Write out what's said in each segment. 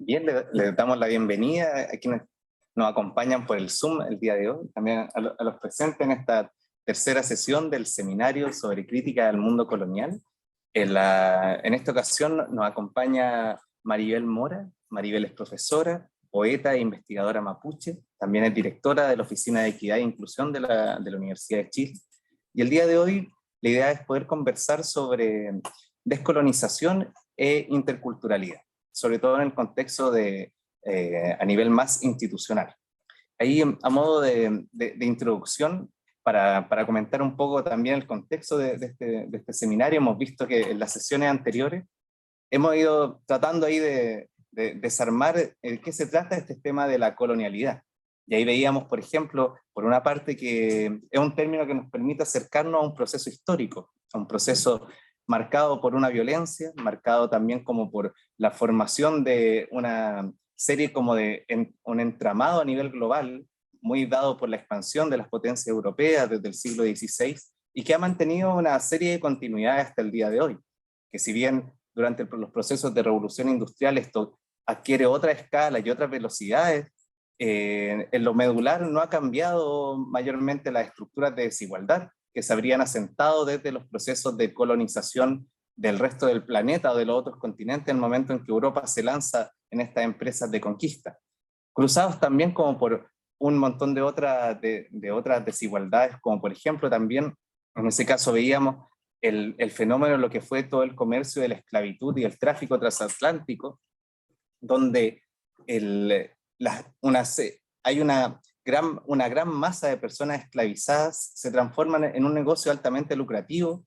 Bien, le damos la bienvenida a quienes nos acompañan por el Zoom el día de hoy, también a los presentes en esta tercera sesión del seminario sobre crítica del mundo colonial. En esta ocasión nos acompaña Maribel Mora. Maribel es profesora, poeta e investigadora mapuche, también es directora de la Oficina de Equidad e Inclusión de la Universidad de Chile. Y el día de hoy la idea es poder conversar sobre descolonización e interculturalidad, sobre todo en el contexto a nivel más institucional. Ahí, a modo de introducción, para comentar un poco también el contexto de este seminario, hemos visto que en las sesiones anteriores hemos ido tratando ahí de desarmar qué se trata este tema de la colonialidad. Y ahí veíamos, por ejemplo, por una parte que es un término que nos permite acercarnos a un proceso histórico, a un proceso marcado por una violencia, marcado también como por la formación de una serie como un entramado a nivel global, muy dado por la expansión de las potencias europeas desde el siglo XVI, y que ha mantenido una serie de continuidades hasta el día de hoy, que si bien durante los procesos de revolución industrial esto adquiere otra escala y otras velocidades, en lo medular no ha cambiado mayormente las estructuras de desigualdad que se habrían asentado desde los procesos de colonización del resto del planeta o de los otros continentes en el momento en que Europa se lanza en estas empresas de conquista. Cruzados también como por un montón de otras desigualdades, como por ejemplo también, en ese caso veíamos el fenómeno de lo que fue todo el comercio de la esclavitud y el tráfico transatlántico, donde hay una gran masa de personas esclavizadas se transforman en un negocio altamente lucrativo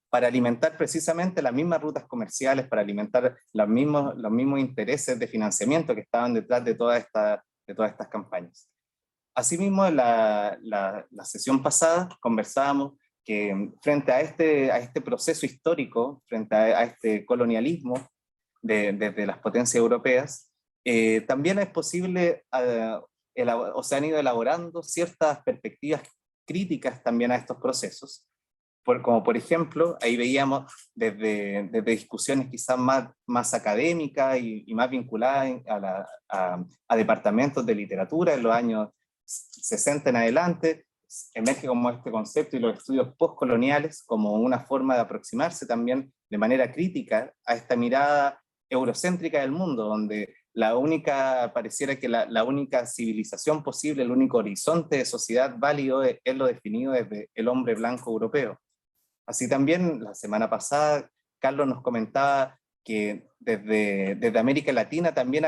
para alimentar precisamente las mismas rutas comerciales, para alimentar los mismos intereses de financiamiento que estaban detrás de todas estas campañas. Asimismo, en la sesión pasada conversábamos que frente a este proceso histórico, frente a este colonialismo de las potencias europeas, también es posible, o se han ido elaborando ciertas perspectivas críticas también a estos procesos, como por ejemplo, ahí veíamos desde discusiones quizás más académicas y más vinculadas a departamentos de literatura en los años 60 en adelante, emerge como este concepto y los estudios postcoloniales como una forma de aproximarse también de manera crítica a esta mirada eurocéntrica del mundo, donde pareciera que la única civilización posible, el único horizonte de sociedad válido es lo definido desde el hombre blanco europeo. Así también, la semana pasada, Carlos nos comentaba que desde América Latina también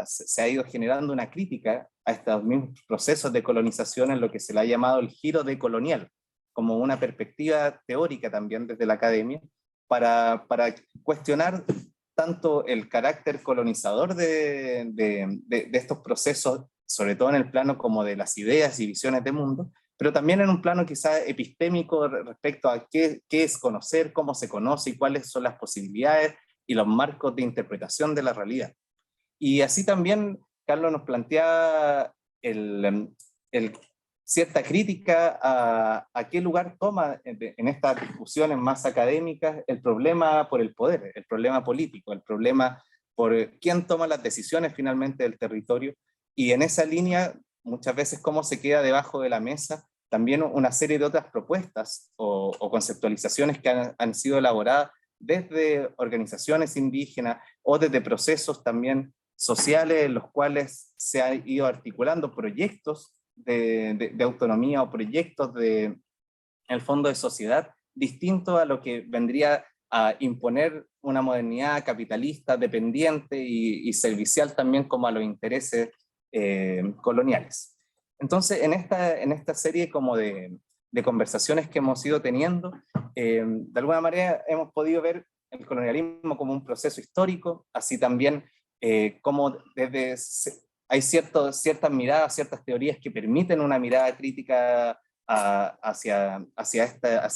se ha ido generando una crítica a estos mismos procesos de colonización en lo que se le ha llamado el giro decolonial, como una perspectiva teórica también desde la academia, para cuestionar tanto el carácter colonizador de estos procesos, sobre todo en el plano como de las ideas y visiones de mundo, pero también en un plano quizá epistémico respecto a qué es conocer, cómo se conoce y cuáles son las posibilidades y los marcos de interpretación de la realidad. Y así también Carlos nos plantea cierta crítica a qué lugar toma en estas discusiones más académicas el problema por el poder, el problema político, el problema por quién toma las decisiones finalmente del territorio, y en esa línea muchas veces cómo se queda debajo de la mesa también una serie de otras propuestas o conceptualizaciones que han sido elaboradas desde organizaciones indígenas o desde procesos también sociales en los cuales se han ido articulando proyectos de autonomía o proyectos en el fondo de sociedad distintos a lo que vendría a imponer una modernidad capitalista, dependiente y servicial también como a los intereses coloniales. Entonces, en esta serie como de conversaciones que hemos ido teniendo, de alguna manera hemos podido ver el colonialismo como un proceso histórico, así también como hay ciertas miradas, ciertas teorías que permiten una mirada crítica hacia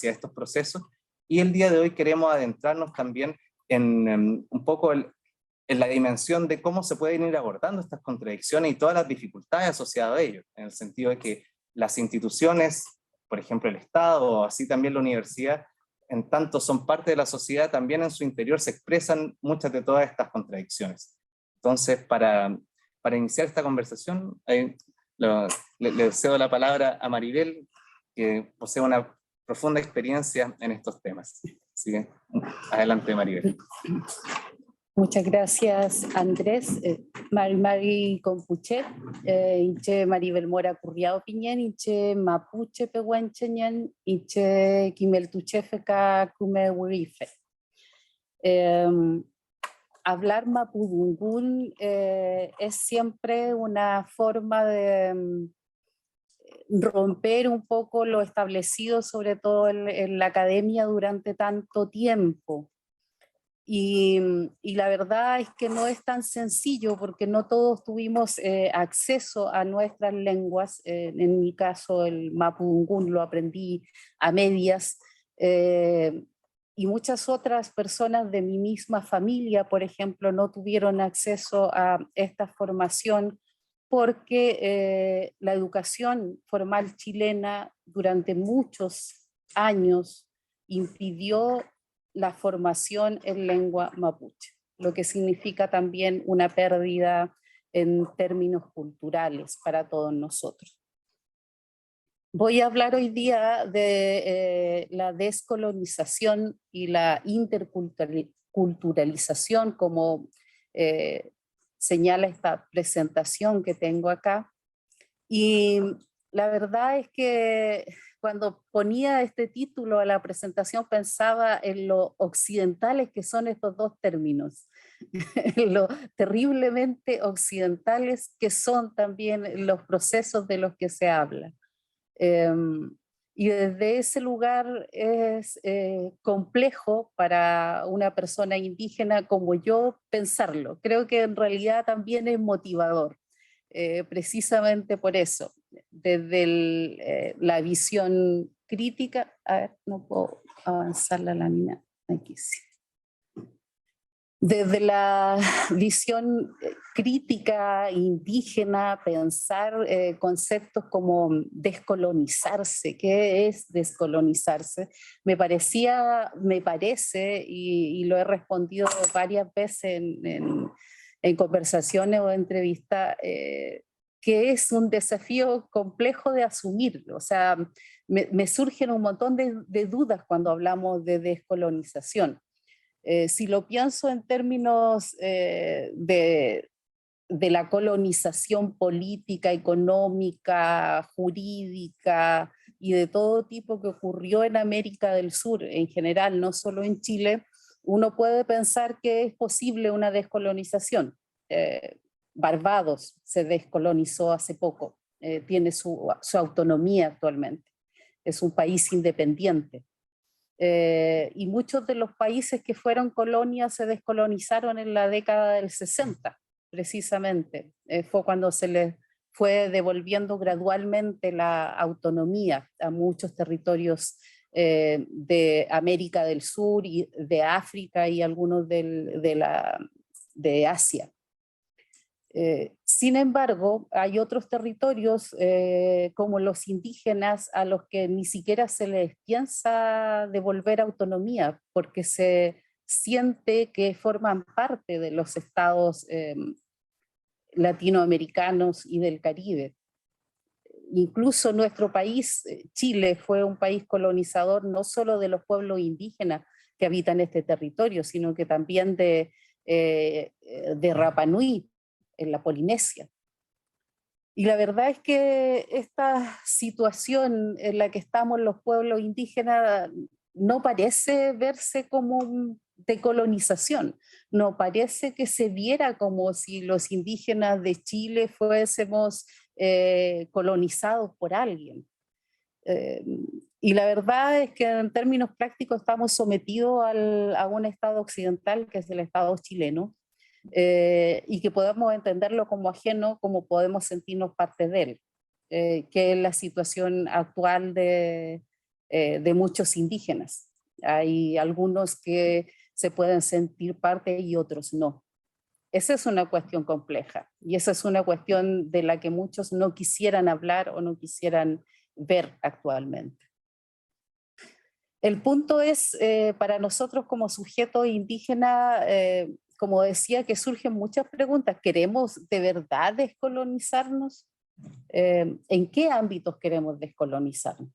estos procesos, y el día de hoy queremos adentrarnos también en un poco en la dimensión de cómo se pueden ir abordando estas contradicciones y todas las dificultades asociadas a ello, en el sentido de que las instituciones, por ejemplo el Estado, o así también la universidad, en tanto son parte de la sociedad, también en su interior se expresan muchas de todas estas contradicciones. Entonces, para iniciar esta conversación, le cedo la palabra a Maribel, que posee una profunda experiencia en estos temas. Así que, adelante, Maribel. Muchas gracias, Andrés. Mari Compuchet, Inche Maribel Mora Curriado Piñén, Inche Mapuche Pehuencheñen, Inche Kimeltuchefeka Kume Wurife. Hablar mapudungún es siempre una forma de romper un poco lo establecido, sobre todo en la academia durante tanto tiempo. Y la verdad es que no es tan sencillo porque no todos tuvimos acceso a nuestras lenguas. En mi caso el mapudungún lo aprendí a medias, y muchas otras personas de mi misma familia, por ejemplo, no tuvieron acceso a esta formación porque la educación formal chilena durante muchos años impidió la formación en lengua mapuche, lo que significa también una pérdida en términos culturales para todos nosotros. Voy a hablar hoy día de la descolonización y la interculturalización, como señala esta presentación que tengo acá. Y la verdad es que cuando ponía este título a la presentación pensaba en lo occidentales que son estos dos términos, en lo terriblemente occidentales que son también los procesos de los que se habla. Y desde ese lugar es complejo para una persona indígena como yo pensarlo. Creo que en realidad también es motivador, precisamente por eso. Desde la visión crítica, a ver, no puedo avanzar la lámina, aquí sí. Desde la visión crítica indígena, pensar conceptos como descolonizarse. ¿Qué es descolonizarse? Me parece, y lo he respondido varias veces en conversaciones o entrevistas, que es un desafío complejo de asumir. O sea, me surgen un montón de dudas cuando hablamos de descolonización. Si lo pienso en términos de la colonización política, económica, jurídica y de todo tipo que ocurrió en América del Sur en general, no solo en Chile, uno puede pensar que es posible una descolonización. Barbados se descolonizó hace poco, tiene su autonomía actualmente, es un país independiente. Y muchos de los países que fueron colonias se descolonizaron en la década del 60, precisamente. Fue cuando se les fue devolviendo gradualmente la autonomía a muchos territorios de América del Sur y de África y algunos de Asia. Sin embargo, hay otros territorios como los indígenas a los que ni siquiera se les piensa devolver autonomía porque se siente que forman parte de los estados latinoamericanos y del Caribe. Incluso nuestro país, Chile, fue un país colonizador no solo de los pueblos indígenas que habitan este territorio, sino que también de Rapa Nui, en la Polinesia. Y la verdad es que esta situación en la que estamos los pueblos indígenas no parece verse como decolonización, no parece que se viera como si los indígenas de Chile fuésemos colonizados por alguien. Y la verdad es que en términos prácticos estamos sometidos a un Estado occidental que es el Estado chileno, y que podemos entenderlo como ajeno, como podemos sentirnos parte de él, que es la situación actual de muchos indígenas. Hay algunos que se pueden sentir parte y otros no. Esa es una cuestión compleja y esa es una cuestión de la que muchos no quisieran hablar o no quisieran ver actualmente. El punto es, para nosotros como sujetos indígenas, como decía, que surgen muchas preguntas. ¿Queremos de verdad descolonizarnos? ¿En qué ámbitos queremos descolonizarnos?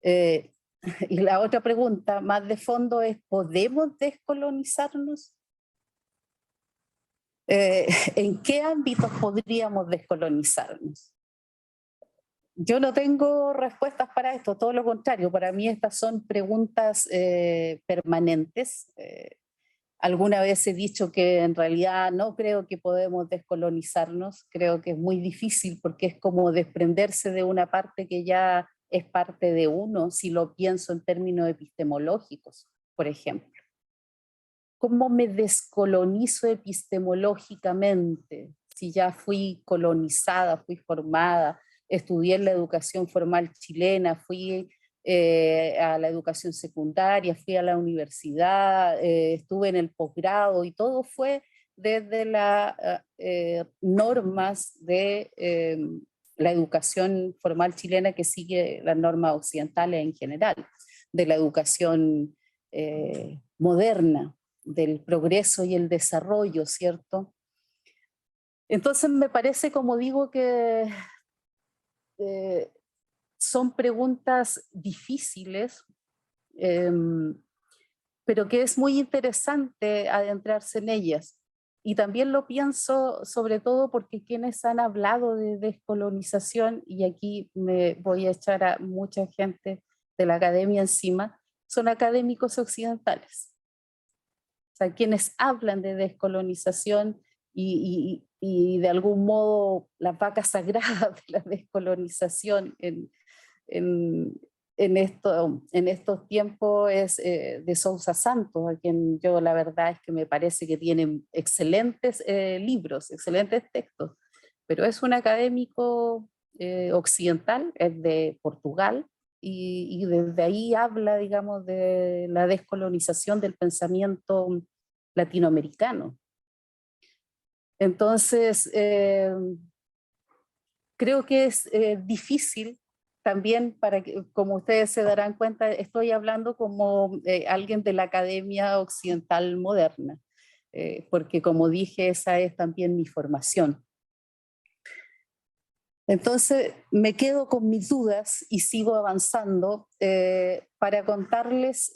Y la otra pregunta más de fondo es, ¿podemos descolonizarnos? ¿En qué ámbitos podríamos descolonizarnos? Yo no tengo respuestas para esto, todo lo contrario, para mí estas son preguntas permanentes. Alguna vez he dicho que en realidad no creo que podemos descolonizarnos, creo que es muy difícil porque es como desprenderse de una parte que ya es parte de uno, si lo pienso en términos epistemológicos, por ejemplo. ¿Cómo me descolonizo epistemológicamente? Si ya fui colonizada, fui formada, estudié en la educación formal chilena, fui a la educación secundaria, fui a la universidad, estuve en el posgrado y todo fue desde las normas de la educación formal chilena que sigue las normas occidentales en general, de la educación moderna, del progreso y el desarrollo, ¿cierto? Entonces me parece, como digo, que eh, son preguntas difíciles, eh, pero que es muy interesante adentrarse en ellas. Y también lo pienso sobre todo porque quienes han hablado de descolonización, y aquí me voy a echar a mucha gente de la academia encima, son académicos occidentales. O sea, quienes hablan de descolonización y de algún modo las vacas sagradas de la descolonización en, en estos tiempos es de Sousa Santos, a quien yo la verdad es que me parece que tiene excelentes libros, excelentes textos, pero es un académico occidental, es de Portugal, y desde ahí habla, digamos, de la descolonización del pensamiento latinoamericano. Entonces, creo que es difícil también para que, como ustedes se darán cuenta, estoy hablando como alguien de la Academia Occidental Moderna, porque como dije, esa es también mi formación. Entonces me quedo con mis dudas y sigo avanzando para contarles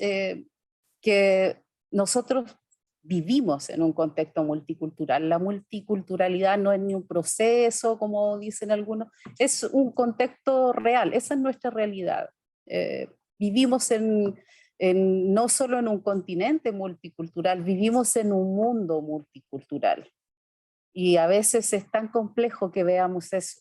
que nosotros vivimos en un contexto multicultural. La multiculturalidad no es ni un proceso, como dicen algunos, es un contexto real, esa es nuestra realidad. Vivimos no solo en un continente multicultural, vivimos en un mundo multicultural. Y a veces es tan complejo que veamos eso.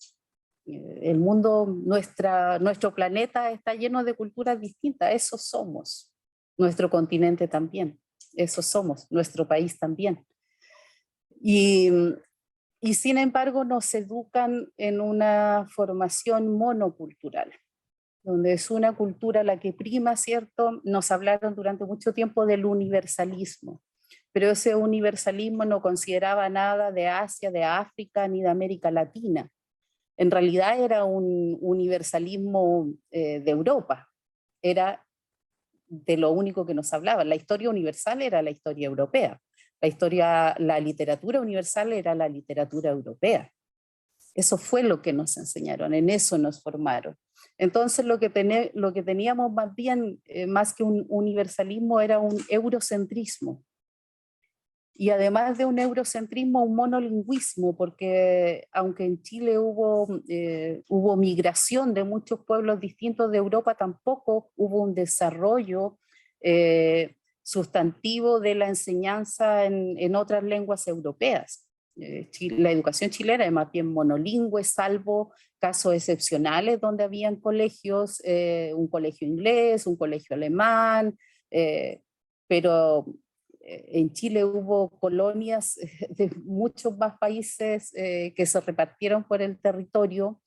El mundo, nuestro planeta está lleno de culturas distintas, eso somos. Nuestro continente también, eso somos, nuestro país también. Y, y sin embargo nos educan en una formación monocultural, donde es una cultura la que prima, ¿cierto? Nos hablaron durante mucho tiempo del universalismo, pero ese universalismo no consideraba nada de Asia, de África, ni de América Latina. En realidad era un universalismo de Europa, era de lo único que nos hablaba. La historia universal era la historia europea, la literatura universal era la literatura europea. Eso fue lo que nos enseñaron, en eso nos formaron. Entonces lo que teníamos más bien, más que un universalismo, era un eurocentrismo. Y además de un eurocentrismo, un monolingüismo, porque aunque en Chile hubo migración de muchos pueblos distintos de Europa, tampoco hubo un desarrollo sustantivo de la enseñanza en otras lenguas europeas. La educación chilena es más bien monolingüe, salvo casos excepcionales donde habían colegios, un colegio inglés, un colegio alemán, pero en Chile hubo colonias de muchos más países que se repartieron por el territorio,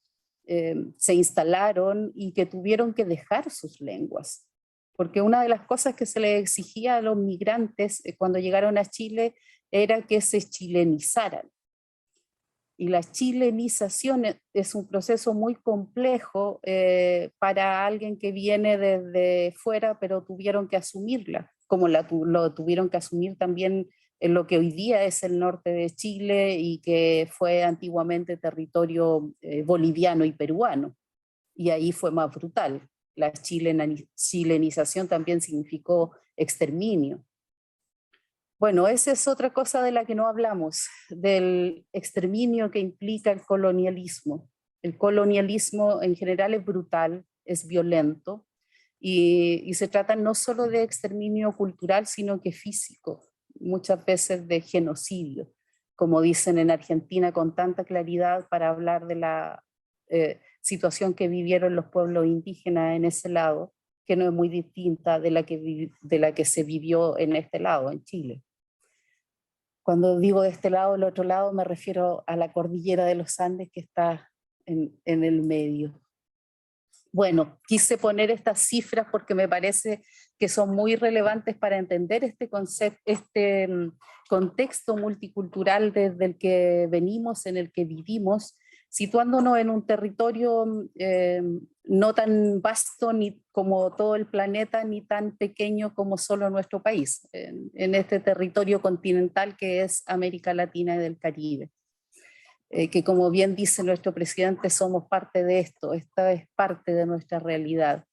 se instalaron y que tuvieron que dejar sus lenguas. Porque una de las cosas que se les exigía a los migrantes cuando llegaron a Chile era que se chilenizaran. Y la chilenización es un proceso muy complejo para alguien que viene desde fuera, pero tuvieron que asumirla, como lo tuvieron que asumir también en lo que hoy día es el norte de Chile y que fue antiguamente territorio boliviano y peruano. Y ahí fue más brutal. La chilenización también significó exterminio. Bueno, esa es otra cosa de la que no hablamos, del exterminio que implica el colonialismo. El colonialismo en general es brutal, es violento, y se trata no solo de exterminio cultural, sino que físico, muchas veces de genocidio, como dicen en Argentina con tanta claridad para hablar de la situación que vivieron los pueblos indígenas en ese lado, que no es muy distinta de la que se vivió en este lado, en Chile. Cuando digo de este lado, del otro lado, me refiero a la cordillera de los Andes que está en el medio. Bueno, quise poner estas cifras porque me parece que son muy relevantes para entender este concepto, contexto multicultural desde el que venimos, en el que vivimos, situándonos en un territorio no tan vasto ni como todo el planeta, ni tan pequeño como solo nuestro país, en este territorio continental que es América Latina y del Caribe. Que como bien dice nuestro presidente, somos parte de esto, esta es parte de nuestra realidad.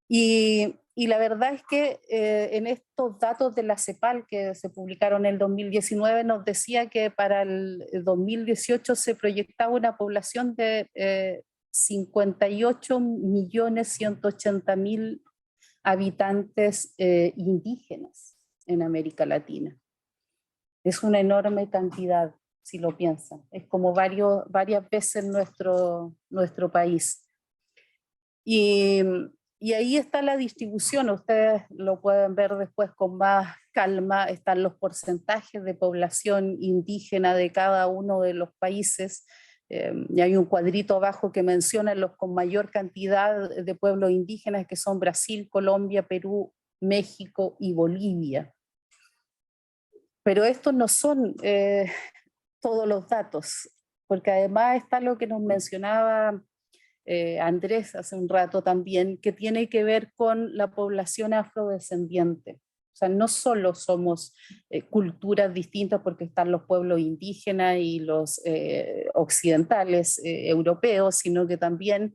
Y la verdad es que en estos datos de la CEPAL que se publicaron en el 2019 nos decía que para el 2018 se proyectaba una población de 58.180.000 habitantes indígenas en América Latina. Es una enorme cantidad, si lo piensan. Es como varias veces nuestro país. Y ahí está la distribución, ustedes lo pueden ver después con más calma, están los porcentajes de población indígena de cada uno de los países, y hay un cuadrito abajo que menciona los con mayor cantidad de pueblos indígenas, que son Brasil, Colombia, Perú, México y Bolivia. Pero estos no son todos los datos, porque además está lo que nos mencionaba Andrés hace un rato también, que tiene que ver con la población afrodescendiente. O sea, no solo somos culturas distintas porque están los pueblos indígenas y los occidentales europeos, sino que también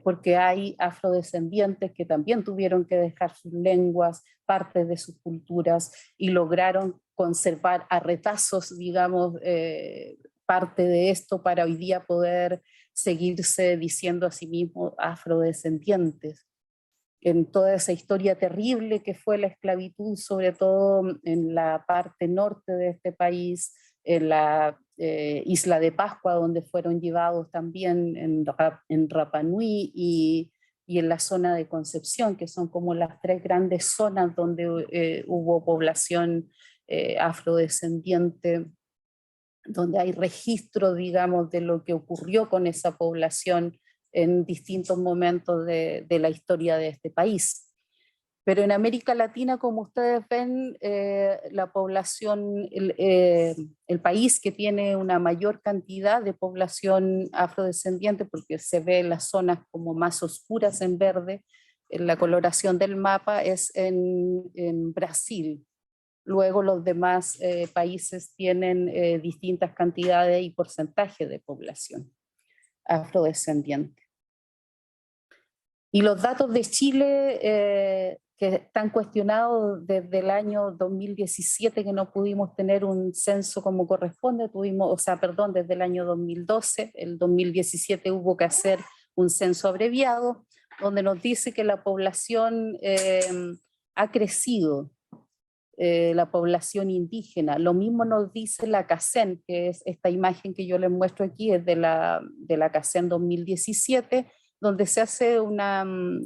porque hay afrodescendientes que también tuvieron que dejar sus lenguas, partes de sus culturas, y lograron conservar a retazos, digamos, parte de esto para hoy día poder seguirse diciendo a sí mismos afrodescendientes. En toda esa historia terrible que fue la esclavitud, sobre todo en la parte norte de este país, en la isla de Pascua, donde fueron llevados también en Rapa Nui y en la zona de Concepción, que son como las tres grandes zonas donde hubo población afrodescendiente, donde hay registro, digamos, de lo que ocurrió con esa población en distintos momentos de la historia de este país. Pero en América Latina, como ustedes ven, la población, el país que tiene una mayor cantidad de población afrodescendiente, porque se ve las zonas como más oscuras en verde, en la coloración del mapa, es en Brasil. Luego los demás países tienen distintas cantidades y porcentajes de población afrodescendiente. Y los datos de Chile que están cuestionados desde el año 2017, que no pudimos tener un censo como corresponde, desde el año 2012, el 2017 hubo que hacer un censo abreviado, donde nos dice que la población ha crecido, la población indígena. Lo mismo nos dice la CACEN, que es esta imagen que yo les muestro aquí, es de la CACEN 2017, donde se hace un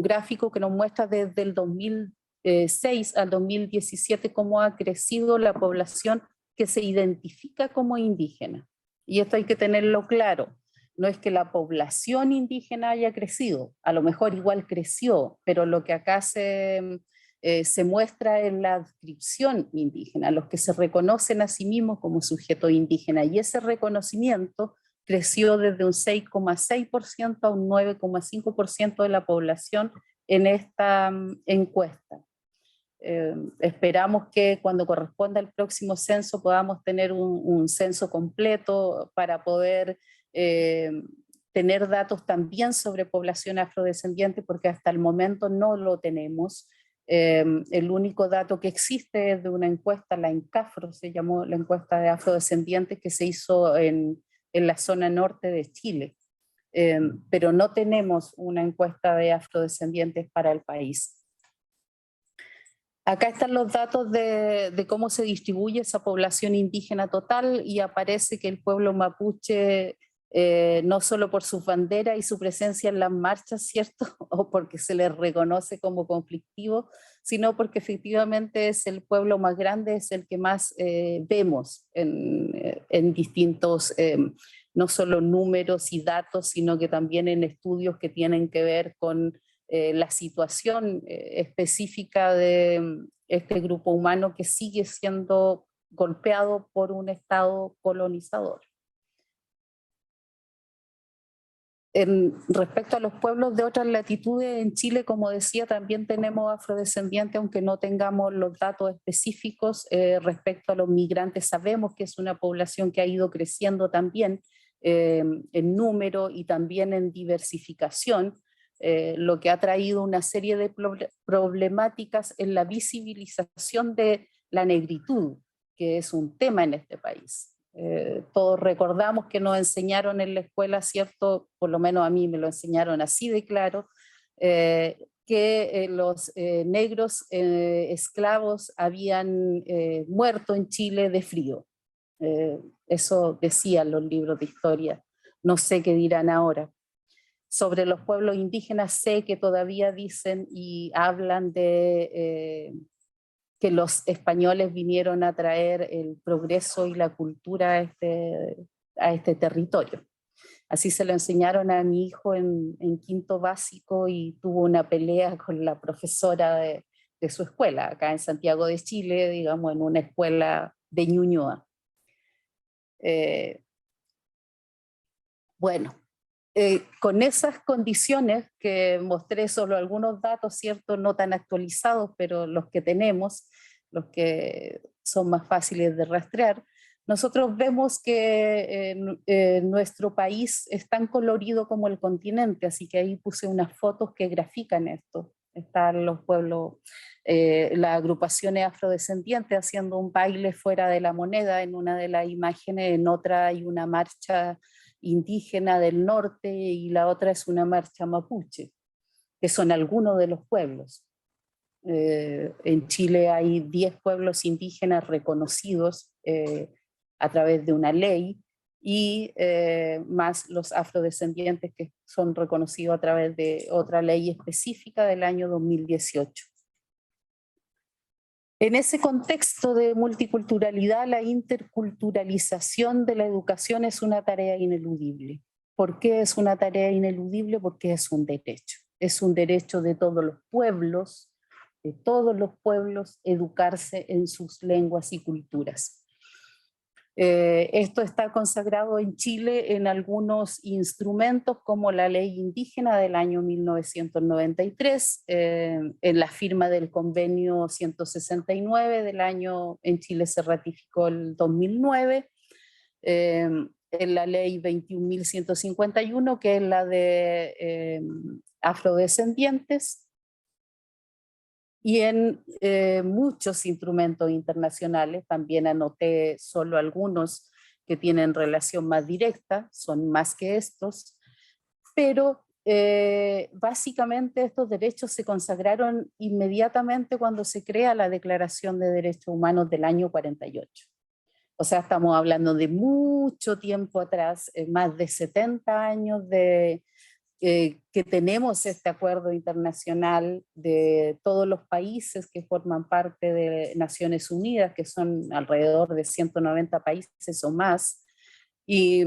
gráfico que nos muestra desde el 2006 al 2017 cómo ha crecido la población que se identifica como indígena. Y esto hay que tenerlo claro. No es que la población indígena haya crecido, a lo mejor igual creció, pero lo que acá se se muestra en la adscripción indígena, los que se reconocen a sí mismos como sujetos indígenas, y ese reconocimiento creció desde un 6,6% a un 9,5% de la población en esta encuesta. Esperamos que cuando corresponda el próximo censo podamos tener un censo completo para poder tener datos también sobre población afrodescendiente, porque hasta el momento no lo tenemos. El único dato que existe es de una encuesta, la ENCAFRO, se llamó la encuesta de afrodescendientes, que se hizo en la zona norte de Chile. Pero no tenemos una encuesta de afrodescendientes para el país. Acá están los datos de cómo se distribuye esa población indígena total, y aparece que el pueblo mapuche, no solo por su bandera y su presencia en las marchas, ¿cierto? O porque se les reconoce como conflictivo, sino porque efectivamente es el pueblo más grande, es el que más vemos en distintos, no solo números y datos, sino que también en estudios que tienen que ver con la situación específica de este grupo humano que sigue siendo golpeado por un Estado colonizador. Respecto a los pueblos de otras latitudes, en Chile, como decía, también tenemos afrodescendientes, aunque no tengamos los datos específicos. Respecto a los migrantes, sabemos que es una población que ha ido creciendo también en número y también en diversificación, lo que ha traído una serie de problemáticas en la visibilización de la negritud, que es un tema en este país. Todos recordamos que nos enseñaron en la escuela, ¿cierto? Por lo menos a mí me lo enseñaron así de claro, que los negros esclavos habían muerto en Chile de frío. Eso decían los libros de historia. No sé qué dirán ahora. Sobre los pueblos indígenas sé que todavía dicen y hablan de que los españoles vinieron a traer el progreso y la cultura a este territorio. Así se lo enseñaron a mi hijo en quinto básico, y tuvo una pelea con la profesora de su escuela, acá en Santiago de Chile, digamos, en una escuela de Ñuñoa. Bueno, con esas condiciones que mostré, solo algunos datos, ¿cierto? No tan actualizados, pero los que tenemos, los que son más fáciles de rastrear, nosotros vemos que nuestro país es tan colorido como el continente, así que ahí puse unas fotos que grafican esto. Están los pueblos, las agrupaciones afrodescendientes haciendo un baile fuera de la moneda en una de las imágenes, en otra hay una marcha indígena del norte y la otra es una marcha mapuche, que son algunos de los pueblos. En Chile hay 10 pueblos indígenas reconocidos a través de una ley, y más los afrodescendientes que son reconocidos a través de otra ley específica del año 2018. En ese contexto de multiculturalidad, la interculturalización de la educación es una tarea ineludible. ¿Por qué es una tarea ineludible? Porque es un derecho. Es un derecho de todos los pueblos, educarse en sus lenguas y culturas. Esto está consagrado en Chile en algunos instrumentos como la Ley Indígena del año 1993, en la firma del convenio 169 del año, en Chile se ratificó el 2009, en la Ley 21.151, que es la de afrodescendientes, y en muchos instrumentos internacionales. También anoté solo algunos que tienen relación más directa, son más que estos, pero básicamente estos derechos se consagraron inmediatamente cuando se crea la Declaración de Derechos Humanos del año 48. O sea, estamos hablando de mucho tiempo atrás, más de 70 años que tenemos este acuerdo internacional de todos los países que forman parte de Naciones Unidas, que son alrededor de 190 países o más, y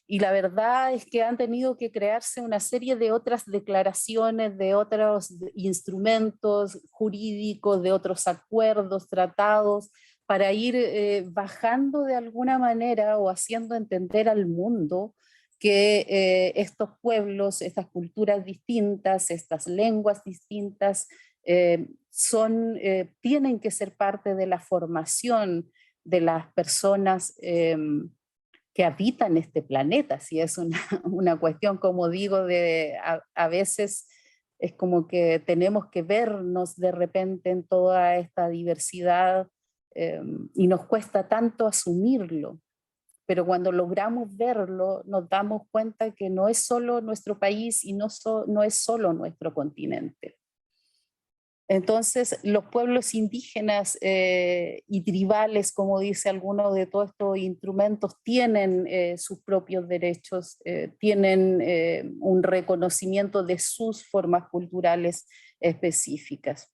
Y la verdad es que han tenido que crearse una serie de otras declaraciones, de otros instrumentos jurídicos, de otros acuerdos, tratados, para ir bajando de alguna manera o haciendo entender al mundo que estos pueblos, estas culturas distintas, estas lenguas distintas, tienen que ser parte de la formación de las personas que habitan este planeta. Si es una cuestión, como digo, a veces es como que tenemos que vernos de repente en toda esta diversidad y nos cuesta tanto asumirlo. Pero cuando logramos verlo, nos damos cuenta que no es solo nuestro país y no es solo nuestro continente. Entonces, los pueblos indígenas y tribales, como dice alguno de todos estos instrumentos, tienen sus propios derechos, tienen un reconocimiento de sus formas culturales específicas.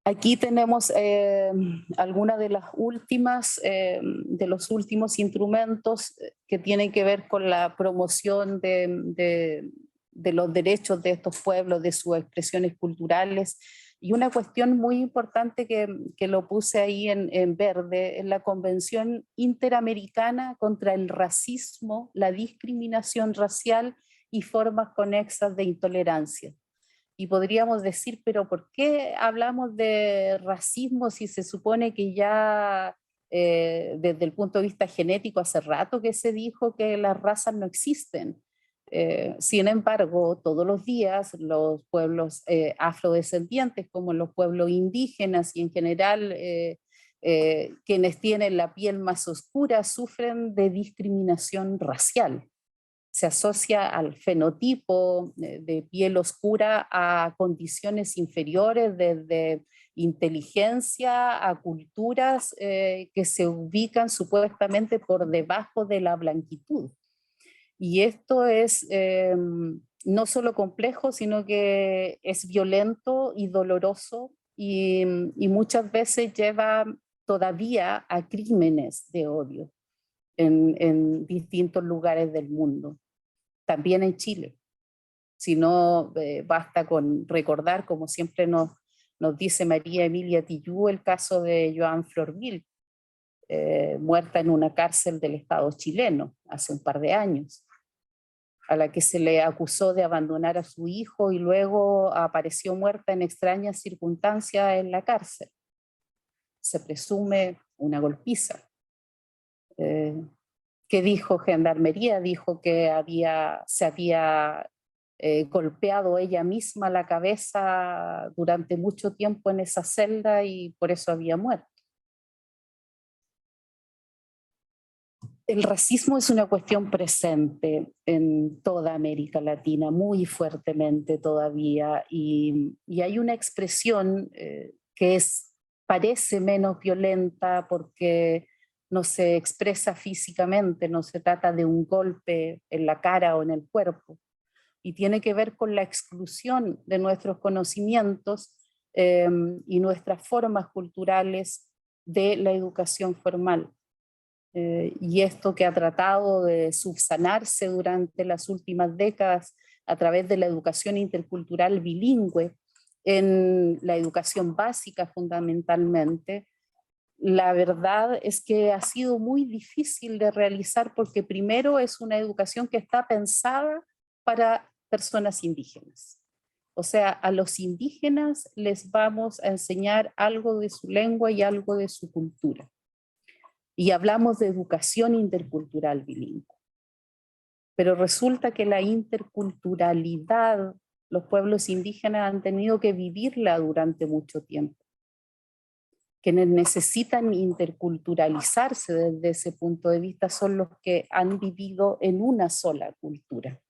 Aquí tenemos algunas de las últimas, de los últimos instrumentos que tienen que ver con la promoción de los derechos de estos pueblos, de sus expresiones culturales. Y una cuestión muy importante que lo puse ahí en verde es la Convención Interamericana contra el Racismo, la Discriminación Racial y Formas Conexas de Intolerancia. Y podríamos decir, pero ¿por qué hablamos de racismo si se supone que ya desde el punto de vista genético hace rato que se dijo que las razas no existen? Sin embargo, todos los días los pueblos afrodescendientes, como los pueblos indígenas y en general quienes tienen la piel más oscura, sufren de discriminación racial. Se asocia al fenotipo de piel oscura a condiciones inferiores, desde inteligencia a culturas que se ubican supuestamente por debajo de la blanquitud. Y esto es no solo complejo, sino que es violento y doloroso y muchas veces lleva todavía a crímenes de odio en distintos lugares del mundo, también en Chile. Si no, basta con recordar, como siempre nos dice María Emilia Tillú, el caso de Joan Florvil, muerta en una cárcel del Estado chileno hace un par de años, a la que se le acusó de abandonar a su hijo y luego apareció muerta en extrañas circunstancias en la cárcel. Se presume una golpiza. ¿Qué dijo Gendarmería? Dijo que se había golpeado ella misma la cabeza durante mucho tiempo en esa celda y por eso había muerto. El racismo es una cuestión presente en toda América Latina, muy fuertemente todavía, y hay una expresión que parece menos violenta porque no se expresa físicamente, no se trata de un golpe en la cara o en el cuerpo, y tiene que ver con la exclusión de nuestros conocimientos y nuestras formas culturales de la educación formal. Y esto que ha tratado de subsanarse durante las últimas décadas a través de la educación intercultural bilingüe, en la educación básica fundamentalmente, la verdad es que ha sido muy difícil de realizar porque primero es una educación que está pensada para personas indígenas. O sea, a los indígenas les vamos a enseñar algo de su lengua y algo de su cultura. Y hablamos de educación intercultural bilingüe. Pero resulta que la interculturalidad, los pueblos indígenas han tenido que vivirla durante mucho tiempo. Quienes necesitan interculturalizarse desde ese punto de vista son los que han vivido en una sola cultura.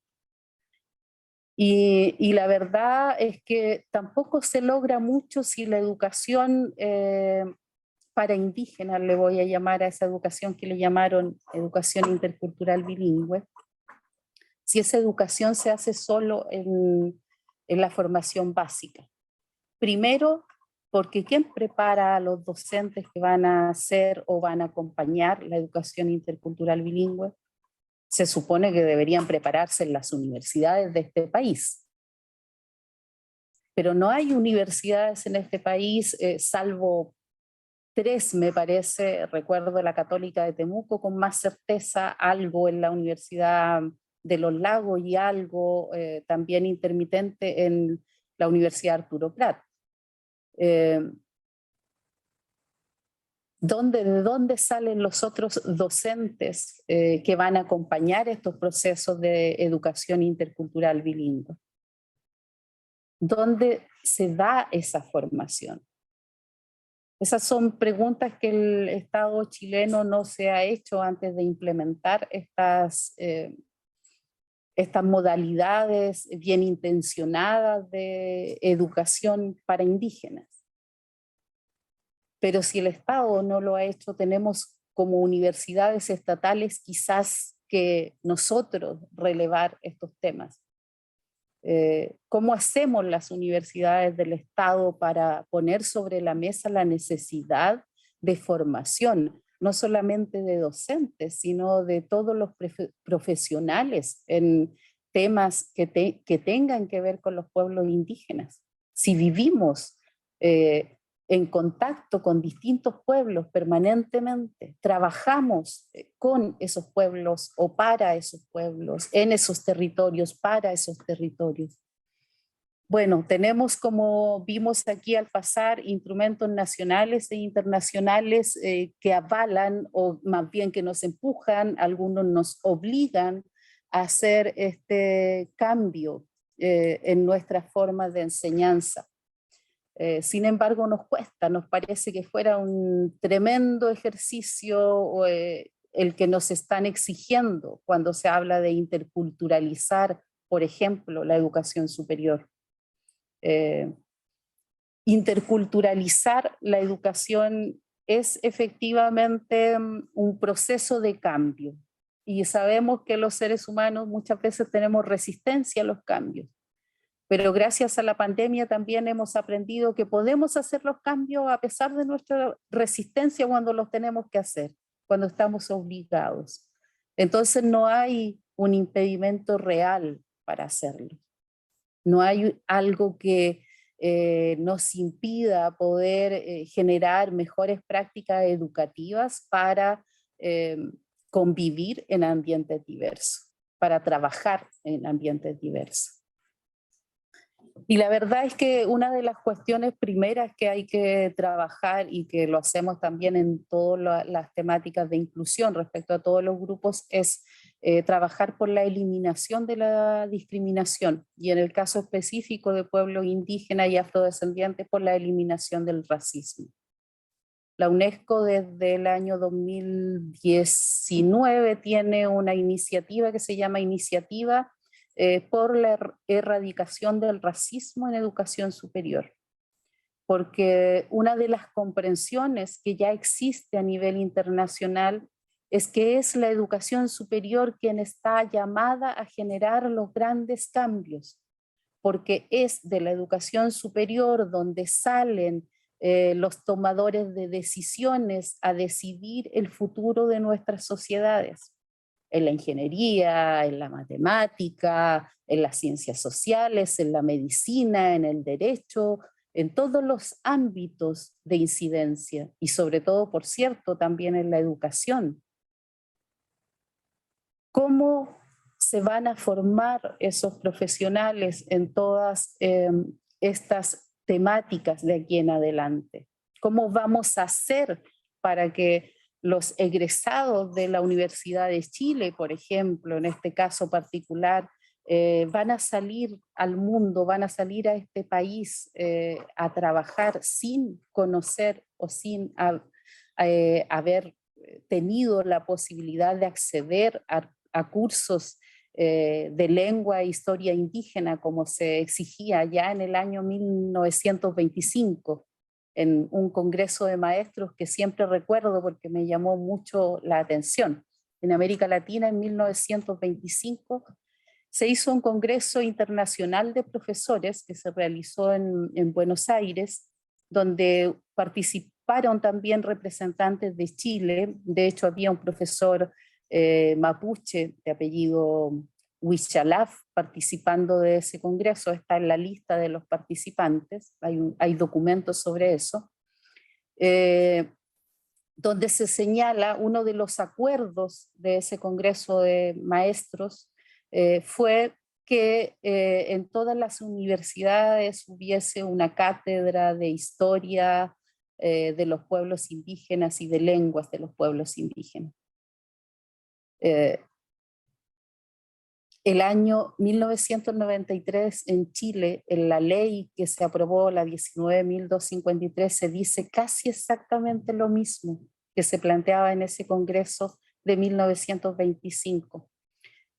Y la verdad es que tampoco se logra mucho si la educación para indígenas, le voy a llamar a esa educación que le llamaron educación intercultural bilingüe, si esa educación se hace solo en la formación básica. Primero, porque ¿quién prepara a los docentes que van a hacer o van a acompañar la educación intercultural bilingüe? Se supone que deberían prepararse en las universidades de este país. Pero no hay universidades en este país, salvo 3, me parece, recuerdo la Católica de Temuco, con más certeza, algo en la Universidad de los Lagos y algo también intermitente en la Universidad Arturo Prat. ¿De dónde salen los otros docentes que van a acompañar estos procesos de educación intercultural bilingüe? ¿Dónde se da esa formación? Esas son preguntas que el Estado chileno no se ha hecho antes de implementar estas modalidades bien intencionadas de educación para indígenas. Pero si el Estado no lo ha hecho, tenemos como universidades estatales quizás que nosotros relevar estos temas. ¿Cómo hacemos las universidades del Estado para poner sobre la mesa la necesidad de formación, no solamente de docentes, sino de todos los profesionales en temas que tengan que ver con los pueblos indígenas? Si vivimos en contacto con distintos pueblos permanentemente, trabajamos con esos pueblos o para esos pueblos, en esos territorios, para esos territorios. Bueno, tenemos, como vimos aquí al pasar, instrumentos nacionales e internacionales que avalan, o más bien que nos empujan, algunos nos obligan a hacer este cambio en nuestra forma de enseñanza. Sin embargo, nos cuesta, nos parece que fuera un tremendo ejercicio el que nos están exigiendo cuando se habla de interculturalizar, por ejemplo, la educación superior. Interculturalizar la educación es efectivamente un proceso de cambio, y sabemos que los seres humanos muchas veces tenemos resistencia a los cambios. Pero gracias a la pandemia también hemos aprendido que podemos hacer los cambios a pesar de nuestra resistencia cuando los tenemos que hacer, cuando estamos obligados. Entonces no hay un impedimento real para hacerlo. No hay algo que nos impida poder generar mejores prácticas educativas para convivir en ambientes diversos, para trabajar en ambientes diversos. Y la verdad es que una de las cuestiones primeras que hay que trabajar, y que lo hacemos también en todas las temáticas de inclusión respecto a todos los grupos, es trabajar por la eliminación de la discriminación, y en el caso específico de pueblos indígenas y afrodescendientes, por la eliminación del racismo. La UNESCO desde el año 2019 tiene una iniciativa que se llama Iniciativa por la erradicación del racismo en educación superior, porque una de las comprensiones que ya existe a nivel internacional es que es la educación superior quien está llamada a generar los grandes cambios, porque es de la educación superior donde salen los tomadores de decisiones a decidir el futuro de nuestras sociedades. En la ingeniería, en la matemática, en las ciencias sociales, en la medicina, en el derecho, en todos los ámbitos de incidencia, y sobre todo, por cierto, también en la educación. ¿Cómo se van a formar esos profesionales en todas estas temáticas de aquí en adelante? ¿Cómo vamos a hacer para que los egresados de la Universidad de Chile, por ejemplo, en este caso particular, van a salir al mundo, van a salir a este país a trabajar sin conocer o sin haber tenido la posibilidad de acceder a cursos de lengua e historia indígena como se exigía ya en el año 1925? En un congreso de maestros que siempre recuerdo porque me llamó mucho la atención. En América Latina, en 1925, se hizo un congreso internacional de profesores que se realizó en Buenos Aires, donde participaron también representantes de Chile. De hecho, había un profesor mapuche de apellido Huichalaf participando de ese congreso, está en la lista de los participantes, hay documentos sobre eso, donde se señala uno de los acuerdos de ese congreso de maestros fue que en todas las universidades hubiese una cátedra de historia de los pueblos indígenas y de lenguas de los pueblos indígenas. El año 1993 en Chile, en la ley que se aprobó, la 19.253, se dice casi exactamente lo mismo que se planteaba en ese congreso de 1925.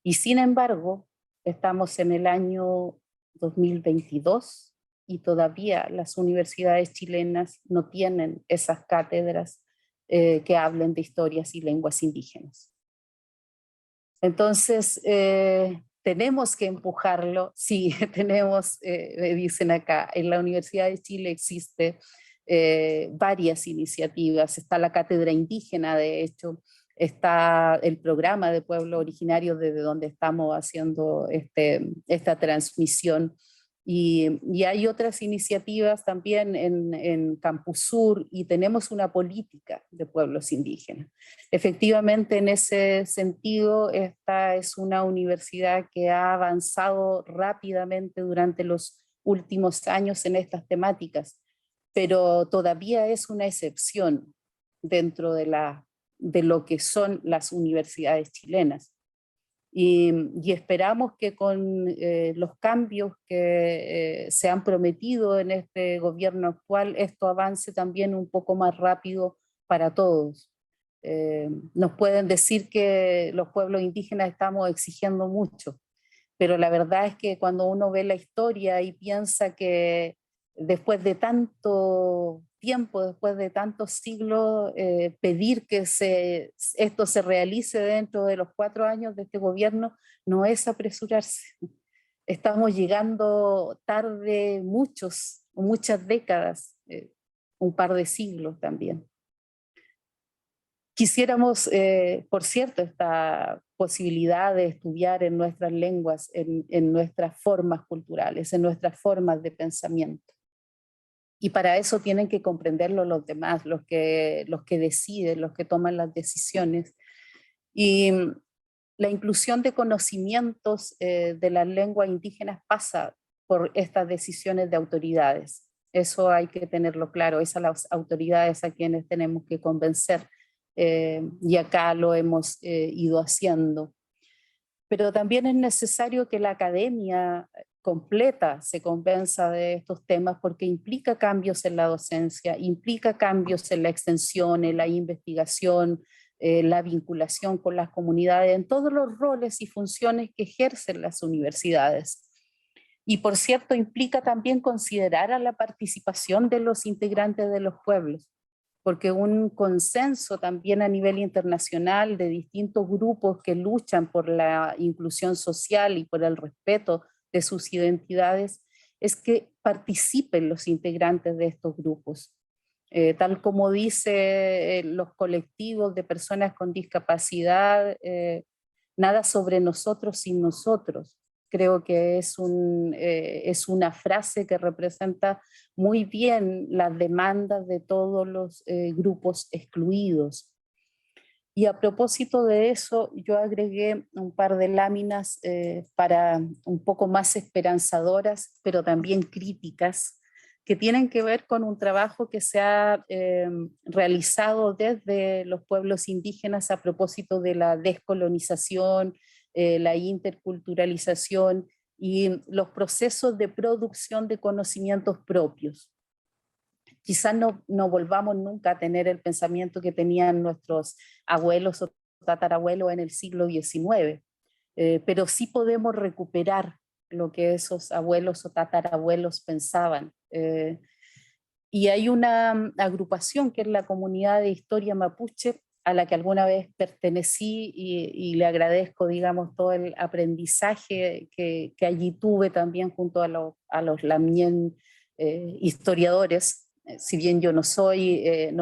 Y sin embargo, estamos en el año 2022 y todavía las universidades chilenas no tienen esas cátedras que hablen de historias y lenguas indígenas. Entonces, tenemos que empujarlo. Sí, tenemos, me dicen acá, en la Universidad de Chile existe varias iniciativas. Está la Cátedra Indígena, de hecho, está el programa de pueblo originario desde donde estamos haciendo esta transmisión. Y hay otras iniciativas también en Campus Sur y tenemos una política de pueblos indígenas. Efectivamente, en ese sentido, esta es una universidad que ha avanzado rápidamente durante los últimos años en estas temáticas, pero todavía es una excepción dentro de lo que son las universidades chilenas. Y esperamos que con los cambios que se han prometido en este gobierno actual, esto avance también un poco más rápido para todos. Nos pueden decir que los pueblos indígenas estamos exigiendo mucho, pero la verdad es que cuando uno ve la historia y piensa que después de tanto tiempo, después de tantos siglos, pedir que esto se realice dentro de los 4 años de este gobierno no es apresurarse. Estamos llegando tarde muchas décadas, un par de siglos también. Quisiéramos, por cierto, esta posibilidad de estudiar en nuestras lenguas, en nuestras formas culturales, en nuestras formas de pensamiento. Y para eso tienen que comprenderlo los demás, los que deciden, los que toman las decisiones. Y la inclusión de conocimientos de las lenguas indígenas pasa por estas decisiones de autoridades. Eso hay que tenerlo claro, es a las autoridades a quienes tenemos que convencer. Y acá lo hemos ido haciendo. Pero también es necesario que la academia completa se convenza de estos temas porque implica cambios en la docencia, implica cambios en la extensión, en la investigación, la vinculación con las comunidades, en todos los roles y funciones que ejercen las universidades. Y por cierto, implica también considerar a la participación de los integrantes de los pueblos, porque un consenso también a nivel internacional de distintos grupos que luchan por la inclusión social y por el respeto de sus identidades es que participen los integrantes de estos grupos. Tal como dice los colectivos de personas con discapacidad, nada sobre nosotros sin nosotros. Creo que es una frase que representa muy bien las demandas de todos los grupos excluidos. Y a propósito de eso, yo agregué un par de láminas para un poco más esperanzadoras, pero también críticas, que tienen que ver con un trabajo que se ha realizado desde los pueblos indígenas a propósito de la descolonización, la interculturalización y los procesos de producción de conocimientos propios. Quizás no volvamos nunca a tener el pensamiento que tenían nuestros abuelos o tatarabuelos en el siglo XIX, pero sí podemos recuperar lo que esos abuelos o tatarabuelos pensaban. Y hay una agrupación que es la Comunidad de Historia Mapuche, a la que alguna vez pertenecí y le agradezco, digamos, todo el aprendizaje que allí tuve también junto a los Lamien historiadores. Si bien yo no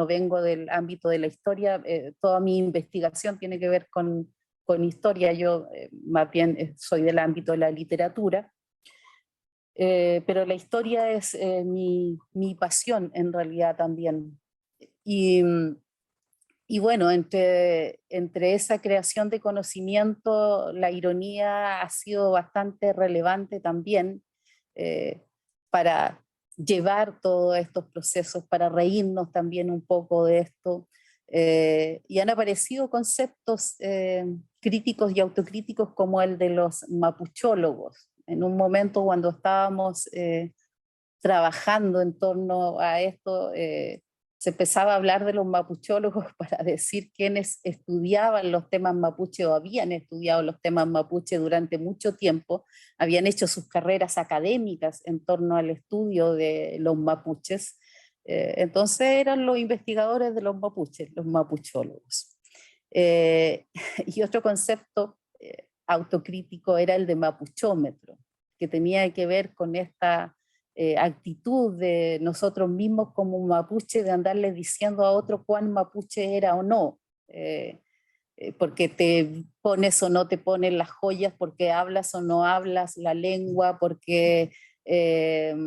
vengo del ámbito de la historia, toda mi investigación tiene que ver con historia, yo más bien soy del ámbito de la literatura, pero la historia es mi pasión en realidad también. Y, y bueno, entre esa creación de conocimiento, la ironía ha sido bastante relevante también para llevar todos estos procesos, para reírnos también un poco de esto. Y han aparecido conceptos críticos y autocríticos como el de los mapuchólogos. En un momento cuando estábamos trabajando en torno a esto, se empezaba a hablar de los mapuchólogos para decir quienes estudiaban los temas mapuche o habían estudiado los temas mapuche durante mucho tiempo, habían hecho sus carreras académicas en torno al estudio de los mapuches. Entonces eran los investigadores de los mapuches, los mapuchólogos. Y otro concepto autocrítico era el de mapuchómetro, que tenía que ver con esta actitud de nosotros mismos como mapuche de andarle diciendo a otro cuán mapuche era o no, porque te pones o no te pones las joyas, porque hablas o no hablas la lengua, eh,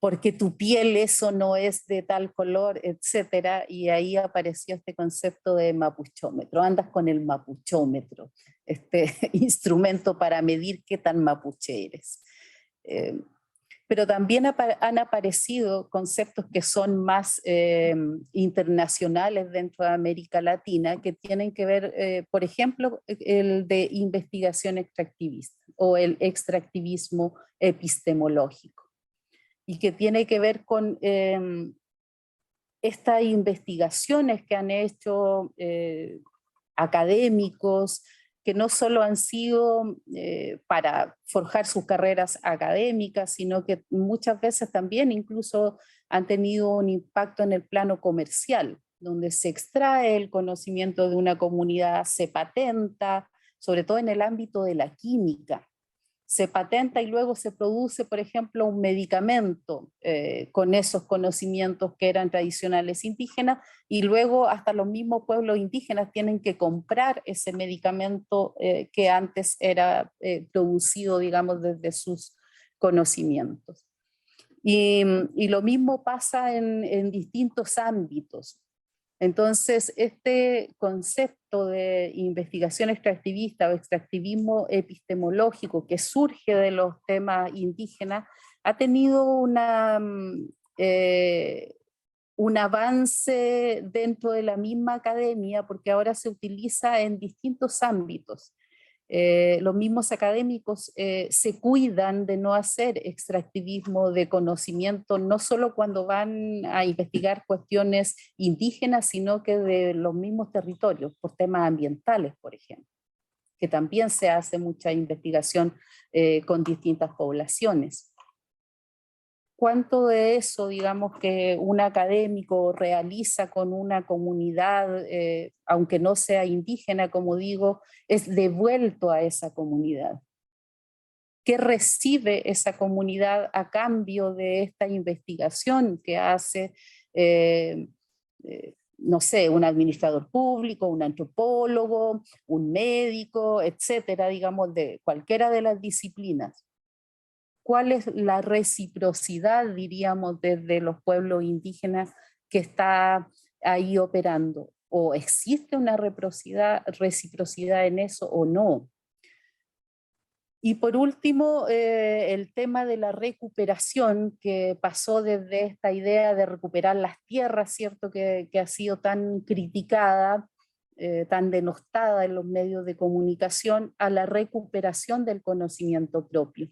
porque tu piel eso no es de tal color, etcétera, y ahí apareció este concepto de mapuchómetro, andas con el mapuchómetro, este instrumento para medir qué tan mapuche eres. Pero también han aparecido conceptos que son más internacionales dentro de América Latina, que tienen que ver, por ejemplo, el de investigación extractivista o el extractivismo epistemológico, y que tiene que ver con estas investigaciones que han hecho académicos, que no solo han sido para forjar sus carreras académicas, sino que muchas veces también incluso han tenido un impacto en el plano comercial, donde se extrae el conocimiento de una comunidad, se patenta, sobre todo en el ámbito de la química. Se patenta y luego se produce, por ejemplo, un medicamento con esos conocimientos que eran tradicionales indígenas, y luego hasta los mismos pueblos indígenas tienen que comprar ese medicamento que antes era producido, digamos, desde sus conocimientos. Y lo mismo pasa en distintos ámbitos. Entonces, este concepto de investigación extractivista o extractivismo epistemológico que surge de los temas indígenas ha tenido un avance dentro de la misma academia, porque ahora se utiliza en distintos ámbitos. Los mismos académicos se cuidan de no hacer extractivismo de conocimiento, no solo cuando van a investigar cuestiones indígenas, sino que de los mismos territorios, por temas ambientales, por ejemplo, que también se hace mucha investigación con distintas poblaciones. ¿Cuánto de eso, digamos, que un académico realiza con una comunidad, aunque no sea indígena, como digo, es devuelto a esa comunidad? ¿Qué recibe esa comunidad a cambio de esta investigación que hace, no sé, un administrador público, un antropólogo, un médico, etcétera, digamos, de cualquiera de las disciplinas? ¿Cuál es la reciprocidad, diríamos, desde los pueblos indígenas que está ahí operando? ¿O existe una reciprocidad en eso o no? Y por último, el tema de la recuperación, que pasó desde esta idea de recuperar las tierras, ¿cierto? Que ha sido tan criticada, tan denostada en los medios de comunicación, a la recuperación del conocimiento propio.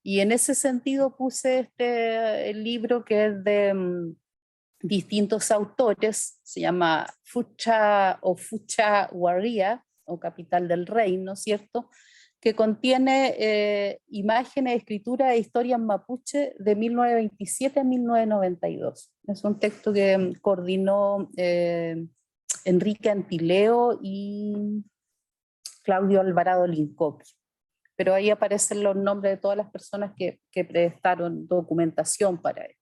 Y en ese sentido puse el libro que es de distintos autores, se llama Fucha o Fucha Warrior, o Capital del Reino, ¿cierto?, que contiene imágenes, escrituras e historias mapuche de 1927 a 1992. Es un texto que coordinó Enrique Antileo y Claudio Alvarado Lincopi. Pero ahí aparecen los nombres de todas las personas que prestaron documentación para él.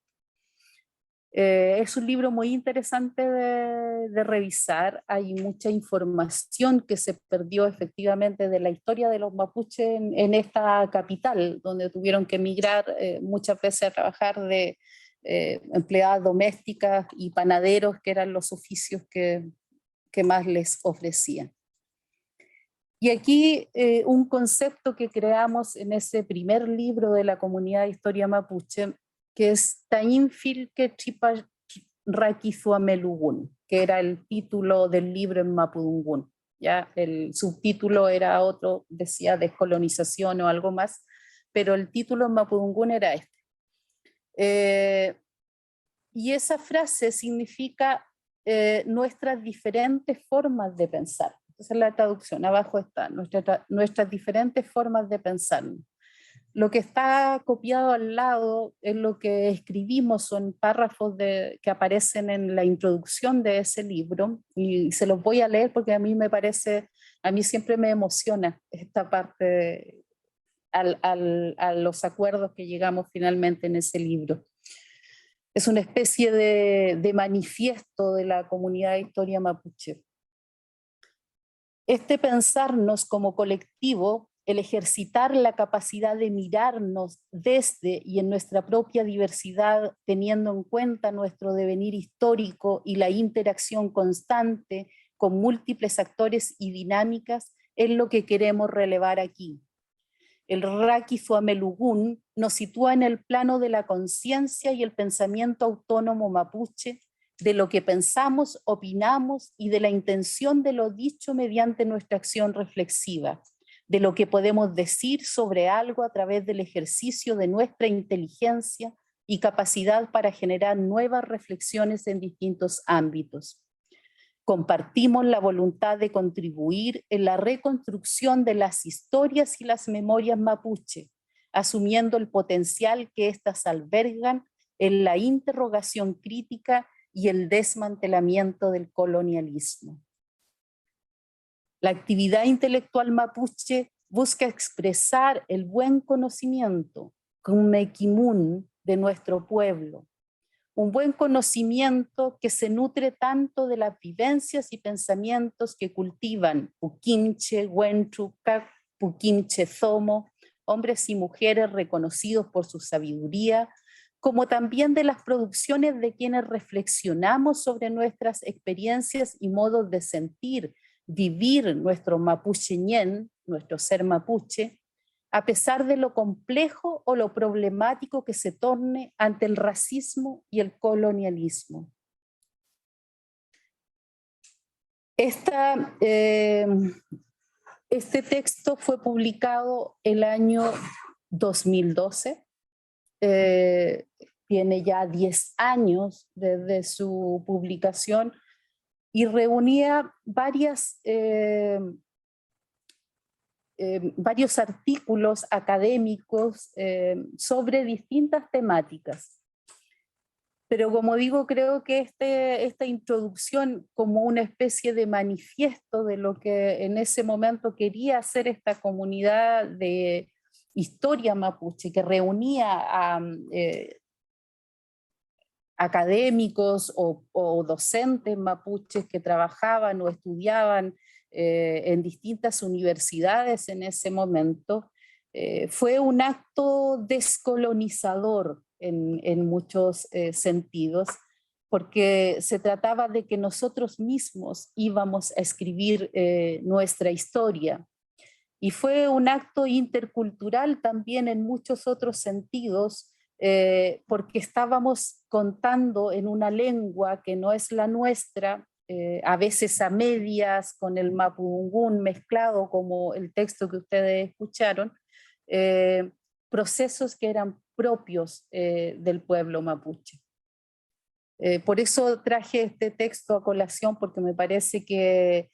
Es un libro muy interesante de revisar. Hay mucha información que se perdió efectivamente de la historia de los mapuches en esta capital, donde tuvieron que emigrar muchas veces a trabajar de empleadas domésticas y panaderos, que eran los oficios que más les ofrecían. Y aquí un concepto que creamos en ese primer libro de la comunidad de historia mapuche, que es Taínfilque Chipa Raquizuamelugun, que era el título del libro en mapudungún. ¿Ya? El subtítulo era otro, decía descolonización o algo más, pero el título en mapudungún era este. Y esa frase significa nuestras diferentes formas de pensar. Esa es la traducción, abajo está, nuestras diferentes formas de pensar. Lo que está copiado al lado es lo que escribimos, son párrafos que aparecen en la introducción de ese libro, y se los voy a leer porque a mí me parece, a mí siempre me emociona esta parte a los acuerdos que llegamos finalmente en ese libro. Es una especie de manifiesto de la comunidad de historia mapuche. Este pensarnos como colectivo, el ejercitar la capacidad de mirarnos desde y en nuestra propia diversidad, teniendo en cuenta nuestro devenir histórico y la interacción constante con múltiples actores y dinámicas, es lo que queremos relevar aquí. El Raquizuamelugun nos sitúa en el plano de la conciencia y el pensamiento autónomo mapuche, de lo que pensamos, opinamos y de la intención de lo dicho mediante nuestra acción reflexiva, de lo que podemos decir sobre algo a través del ejercicio de nuestra inteligencia y capacidad para generar nuevas reflexiones en distintos ámbitos. Compartimos la voluntad de contribuir en la reconstrucción de las historias y las memorias mapuche, asumiendo el potencial que éstas albergan en la interrogación crítica y el desmantelamiento del colonialismo. La actividad intelectual mapuche busca expresar el buen conocimiento, Kumekimun, de nuestro pueblo, un buen conocimiento que se nutre tanto de las vivencias y pensamientos que cultivan Puquimche, Huenchu, Puquimche Zomo, hombres y mujeres reconocidos por su sabiduría, como también de las producciones de quienes reflexionamos sobre nuestras experiencias y modos de sentir, vivir nuestro mapucheñén, nuestro ser mapuche, a pesar de lo complejo o lo problemático que se torne ante el racismo y el colonialismo. Este texto fue publicado el año 2012, tiene ya 10 años desde su publicación y reunía varios artículos académicos sobre distintas temáticas. Pero como digo, creo que esta introducción como una especie de manifiesto de lo que en ese momento quería hacer esta comunidad de historia mapuche, que reunía a académicos o docentes mapuches que trabajaban o estudiaban en distintas universidades en ese momento, fue un acto descolonizador en muchos sentidos, porque se trataba de que nosotros mismos íbamos a escribir nuestra historia. Y fue un acto intercultural también en muchos otros sentidos, porque estábamos contando en una lengua que no es la nuestra, a veces a medias, con el mapudungún mezclado, como el texto que ustedes escucharon, procesos que eran propios del pueblo mapuche. Por eso traje este texto a colación, porque me parece que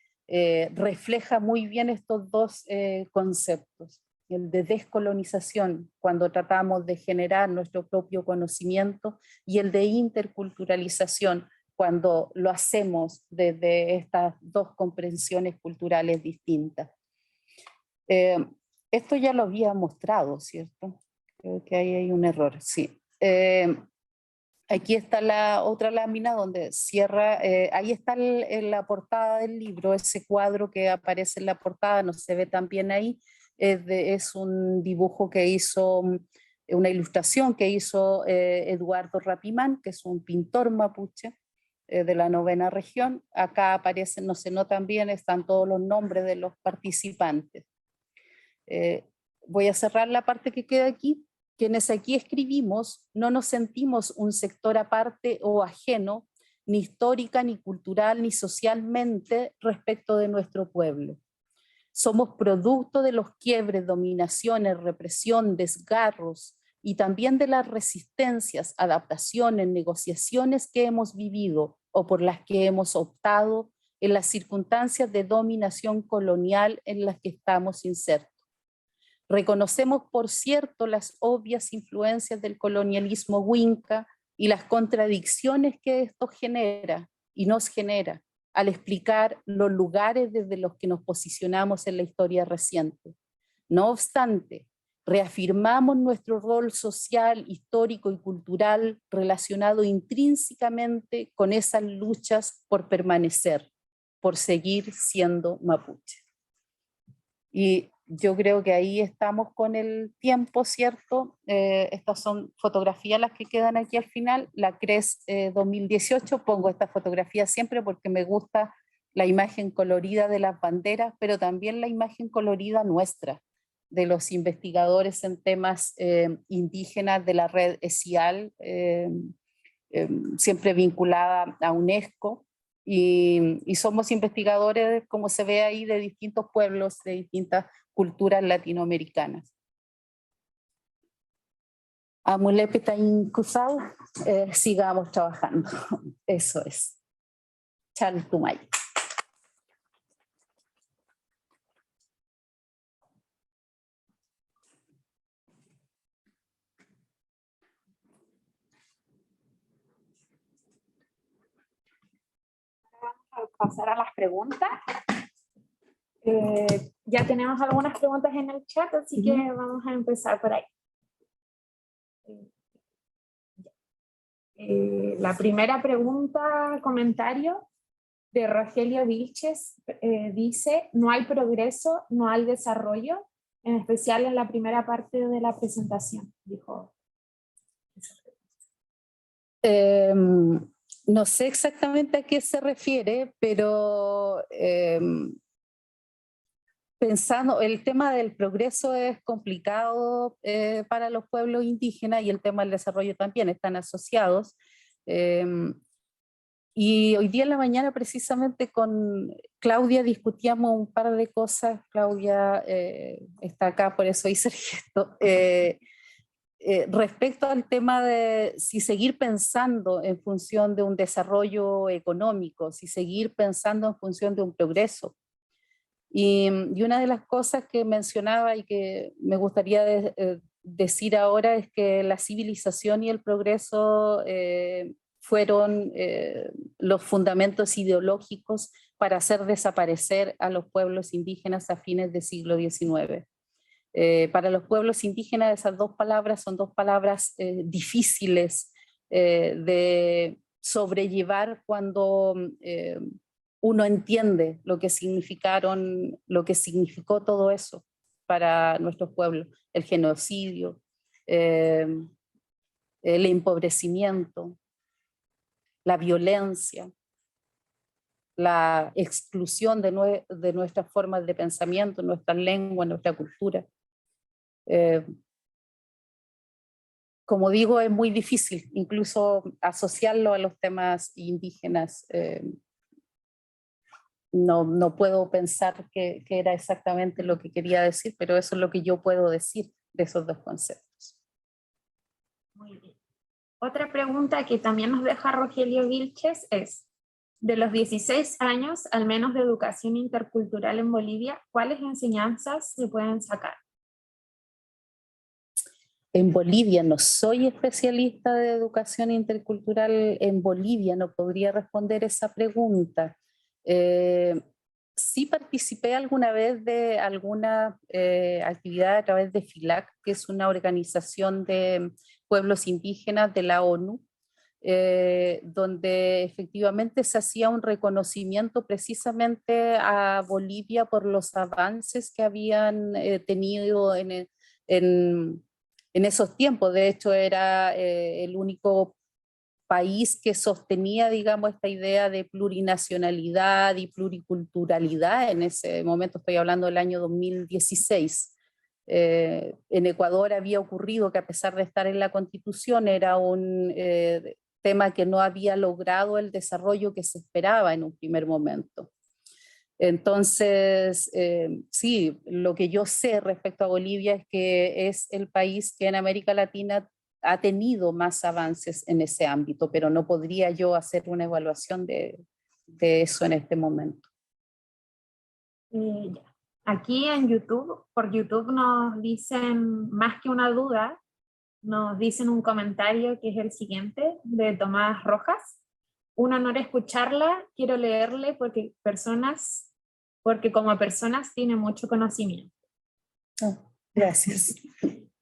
refleja muy bien estos dos conceptos. El de descolonización, cuando tratamos de generar nuestro propio conocimiento, y el de interculturalización, cuando lo hacemos desde estas dos comprensiones culturales distintas. Esto ya lo había mostrado, ¿cierto? Creo que ahí hay un error, sí. Aquí está la otra lámina donde cierra, ahí está en la portada del libro, ese cuadro que aparece en la portada, no se ve tan bien ahí, es un dibujo que hizo, una ilustración que hizo Eduardo Rapimán, que es un pintor mapuche de la 9ª región. Acá aparecen, no se notan bien, están todos los nombres de los participantes. Voy a cerrar la parte que queda aquí. Quienes aquí escribimos no nos sentimos un sector aparte o ajeno, ni histórica, ni cultural, ni socialmente respecto de nuestro pueblo. Somos producto de los quiebres, dominaciones, represión, desgarros y también de las resistencias, adaptaciones, negociaciones que hemos vivido o por las que hemos optado en las circunstancias de dominación colonial en las que estamos insertos. Reconocemos, por cierto, las obvias influencias del colonialismo huinca y las contradicciones que esto genera y nos genera al explicar los lugares desde los que nos posicionamos en la historia reciente. No obstante, reafirmamos nuestro rol social, histórico y cultural relacionado intrínsecamente con esas luchas por permanecer, por seguir siendo mapuche. Y yo creo que ahí estamos con el tiempo, ¿cierto? Estas son fotografías las que quedan aquí al final, la CRES 2018, pongo esta fotografía siempre porque me gusta la imagen colorida de las banderas, pero también la imagen colorida nuestra, de los investigadores en temas indígenas de la red ESIAL, siempre vinculada a UNESCO. Y somos investigadores, como se ve ahí, de distintos pueblos, de distintas culturas latinoamericanas. Amulepe Incusado, sigamos trabajando. Eso es. Chaltumay. A pasar a las preguntas. Ya tenemos algunas preguntas en el chat, así que vamos a empezar por ahí. La primera pregunta, comentario de Rogelio Vilches, dice: no hay progreso, no hay desarrollo, en especial en la primera parte de la presentación, dijo. No sé exactamente a qué se refiere, pero pensando, el tema del progreso es complicado para los pueblos indígenas y el tema del desarrollo también, están asociados. Y hoy día en la mañana precisamente con Claudia discutíamos un par de cosas. Claudia está acá, por eso hice el gesto. Respecto al tema de si seguir pensando en función de un desarrollo económico, si seguir pensando en función de un progreso. Y una de las cosas que mencionaba y que me gustaría decir ahora es que la civilización y el progreso fueron los fundamentos ideológicos para hacer desaparecer a los pueblos indígenas a fines del siglo XIX. Para los pueblos indígenas esas dos palabras son dos palabras difíciles de sobrellevar cuando uno entiende lo que significaron, lo que significó todo eso para nuestros pueblos, el genocidio, el empobrecimiento, la violencia, la exclusión de nuestras formas de pensamiento, nuestra lengua, nuestra cultura. Como digo, es muy difícil incluso asociarlo a los temas indígenas. No puedo pensar que era exactamente lo que quería decir, pero eso es lo que yo puedo decir de esos dos conceptos. Muy bien. Otra pregunta que también nos deja Rogelio Vilches es: de los 16 años, al menos de educación intercultural en Bolivia, ¿cuáles enseñanzas se pueden sacar? En Bolivia no soy especialista de educación intercultural en Bolivia, no podría responder esa pregunta. Sí participé alguna vez de alguna actividad a través de FILAC, que es una organización de pueblos indígenas de la ONU, donde efectivamente se hacía un reconocimiento precisamente a Bolivia por los avances que habían tenido en esos tiempos. De hecho, era el único país que sostenía, digamos, esta idea de plurinacionalidad y pluriculturalidad. En ese momento estoy hablando del año 2016. En Ecuador había ocurrido que, a pesar de estar en la Constitución, era un tema que no había logrado el desarrollo que se esperaba en un primer momento. Entonces, sí, lo que yo sé respecto a Bolivia es que es el país que en América Latina ha tenido más avances en ese ámbito, pero no podría yo hacer una evaluación de eso en este momento. Ya. Aquí en YouTube, por YouTube nos dicen, más que una duda, nos dicen un comentario que es el siguiente, de Tomás Rojas. Un honor escucharla, quiero leerle porque como personas tiene mucho conocimiento. Oh, gracias.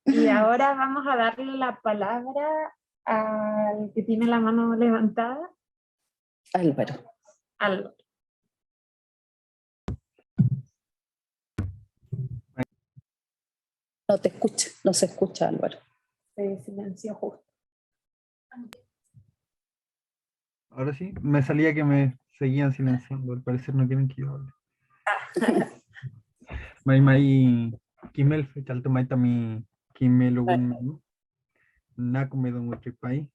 Y ahora vamos a darle la palabra al que tiene la mano levantada. Álvaro. Álvaro. No te escucha, no se escucha, Álvaro. Se silenció justo. Ahora sí, me salía que me seguían silenciando, al parecer no quieren que yo hable. Mai Kimel fue alto mai tami Kimel ugun na comedo mucho pai.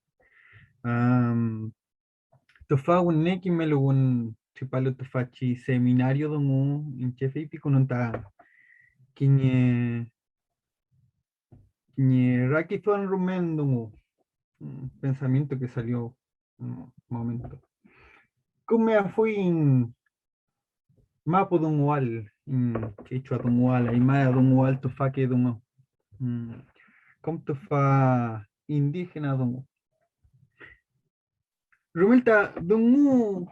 Tofa un ne Kimel ugun chipalo tofachi seminario dongu in chefe y pico no ta kiñe raki fuan rumen dongu pensamiento que salió un momento. Como fui en mapo dongual quechua dongual ay maya dongual tofa que dongu como tofa indígena dongu Rumelta dongu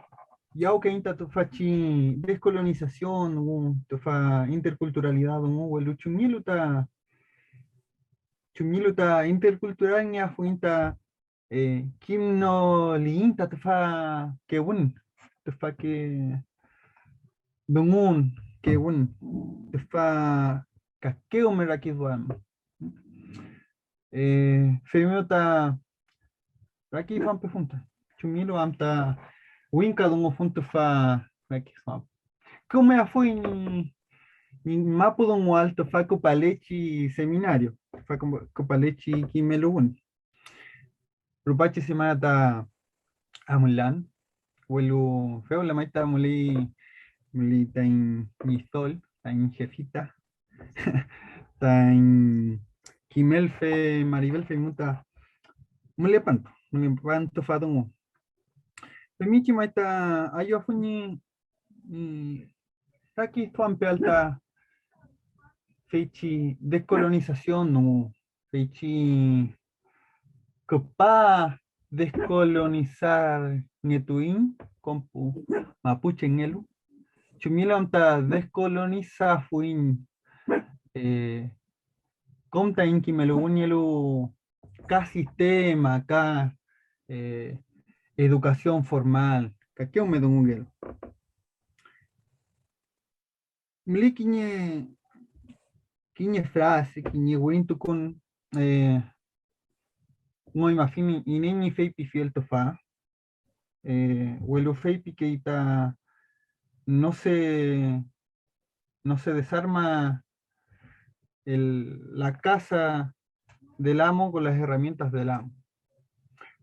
yao que inta tofa chi descolonización dongu tofa interculturalidad dongu welu chumiluta intercultural nya fuinta kim no liinta tofa que un tofa que dongun que un tofa kakeo merakidwan femota raki fan pregunta chumilo amta winka dongo funto fa raki fan como fui ni mapo dongo alto fa copalechi seminario fa copalechi kimelun rupachi semana ta amulan huelu feo la maita muli tain mi sol tain jefita tain kimel fe maribel fe muta muli panto fa dongo Pemichi maita ayo funi aquí tuampe alta feichi descolonización no feichi copa descolonizar Netuin compu mapuche ngelu chumilo amta descoloniza fuin comta inki melugunielu ka sistema ka educación formal kakeo me dungel mili kiñe frase kiñe wintu con no imagino ineni feipi fiel tofa huelu feipi que ita no se desarma la casa del amo con las herramientas del amo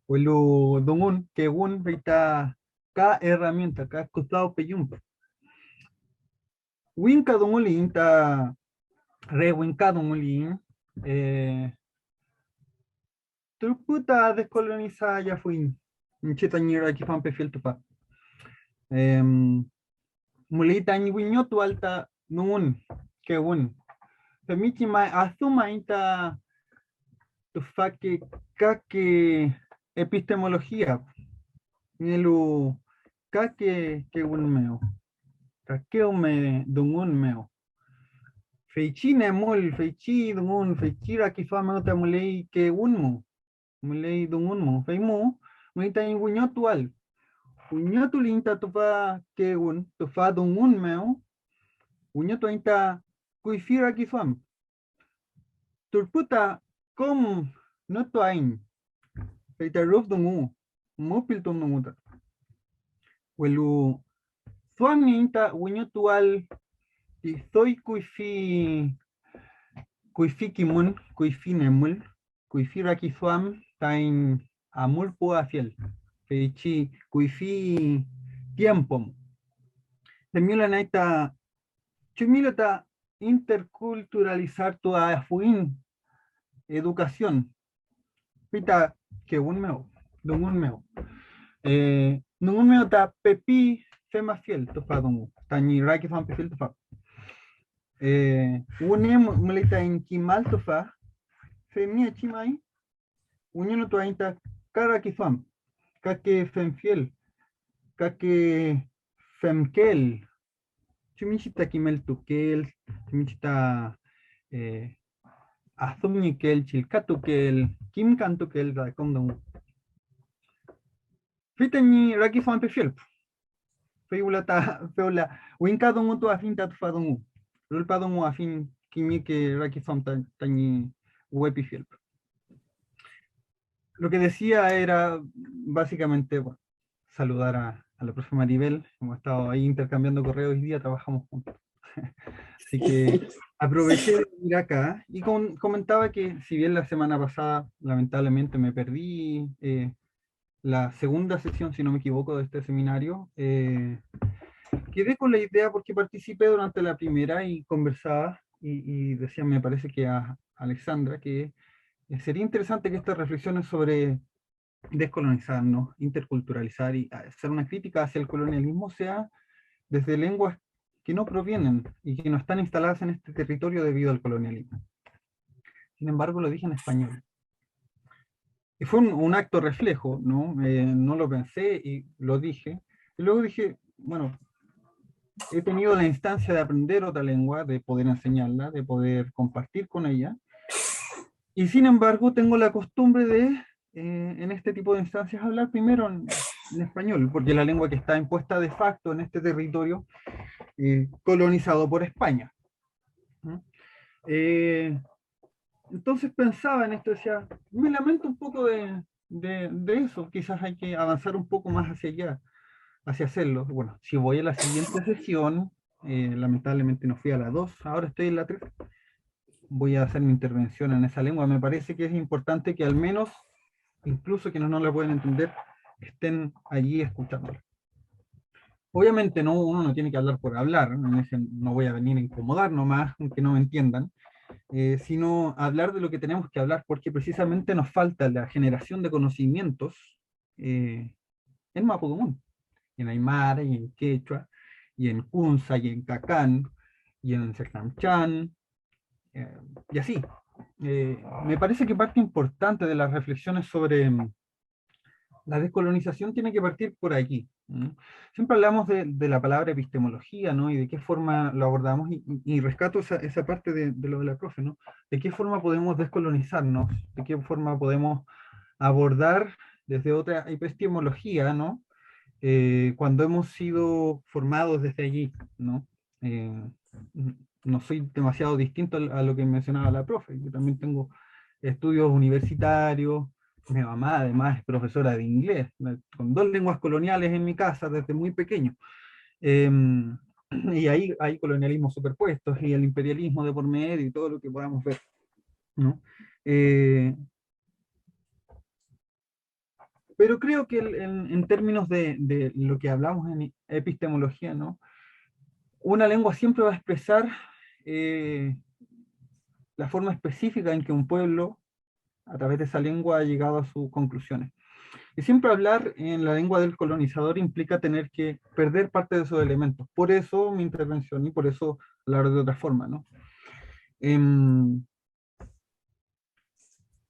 huelu dungun que un feita ka herramienta ka costado peyum winka dungulin ta re winka dungulin truputa descolonizada ya fui chetañera que fan perfil tupa mulita ni wiño tu alta nun que un permite mai asuma inta tu que kake epistemología nielu kake que un meo kakeo me dungun meo feichi nemol feichi dungun feichira ki fa me ta mulei que un mo mulei dungun mo feimu Ahorita en Guñotual. Guñotulinta tufa kegun, tufa dungun meo. Guñotuinta kuifira kifam. Turputa kom no tuain. Ahorita ruf dungu. Mupil tum dunguta. Welu suaminta Guñotual. Y soy kuifi kimun, kuifi nemul, kuifi rakisuam, tain amul pua fiel. Feichi kuifi tiempo. Semila naita, chumilota interculturalizar tu afuin educación. Pita que un meo, dungun meo. Dungun meo ta pepi fema fiel, tofa dungu. Tani rakisuam pe fiel tofa. Une mulita in kimal tofa, femia chimai, unyo to ainta kara kifam, kake femfiel, kake femkel, chumichita kimel tukel, chumichita azumnikel, chilkatukel, kimkantukel, da kondom. Fitani rakifam pefiel. Feulata, feula, winkadon to afinta tufadon. Rulpadon afin kimi que rakifam tani wepifiel. Lo que decía era básicamente, bueno, saludar a la profe Maribel. Hemos estado ahí intercambiando correos y día trabajamos juntos. Así que aproveché de ir acá y comentaba que si bien la semana pasada lamentablemente me perdí la segunda sesión, si no me equivoco, de este seminario, quedé con la idea porque participé durante la primera y conversaba y decía, me parece que a Alexandra, que sería interesante que estas reflexiones sobre descolonizarnos, interculturalizar y hacer una crítica hacia el colonialismo sea desde lenguas que no provienen y que no están instaladas en este territorio debido al colonialismo. Sin embargo, lo dije en español. Y fue un acto reflejo, ¿no? No lo pensé y lo dije. Y luego dije, bueno, he tenido la instancia de aprender otra lengua, de poder enseñarla, de poder compartir con ella. Y sin embargo, tengo la costumbre de, en este tipo de instancias, hablar primero en español, porque es la lengua que está impuesta de facto en este territorio colonizado por España. Entonces pensaba en esto, decía, me lamento un poco de eso, quizás hay que avanzar un poco más hacia allá, hacia hacerlo. Bueno, si voy a la siguiente sesión, lamentablemente no fui a la 2, ahora estoy en la 3, voy a hacer mi intervención en esa lengua. Me parece que es importante que al menos, incluso quienes no la pueden entender, estén allí escuchándola. Obviamente uno no tiene que hablar por hablar, no voy a venir a incomodar nomás, aunque no me entiendan, sino hablar de lo que tenemos que hablar, porque precisamente nos falta la generación de conocimientos en Mapudungun, en Aymara, y en Quechua, y en Kunza, y en Cacán, y en Secamchan, y así. Me parece que parte importante de las reflexiones sobre la descolonización tiene que partir por aquí. Siempre hablamos de la palabra epistemología, ¿no? Y de qué forma lo abordamos, y rescato esa parte de lo de la profe, ¿no? De qué forma podemos descolonizarnos, de qué forma podemos abordar desde otra epistemología, ¿no? Cuando hemos sido formados desde allí, ¿no? No soy demasiado distinto a lo que mencionaba la profe. Yo también tengo estudios universitarios. Mi mamá además es profesora de inglés, con 2 lenguas coloniales en mi casa desde muy pequeño. Y ahí hay colonialismos superpuestos y el imperialismo de por medio y todo lo que podamos ver, ¿no? Pero creo que en términos de lo que hablamos en epistemología, ¿no? Una lengua siempre va a expresar la forma específica en que un pueblo, a través de esa lengua, ha llegado a sus conclusiones. Y siempre hablar en la lengua del colonizador implica tener que perder parte de esos elementos. Por eso mi intervención y por eso hablar de otra forma, ¿no?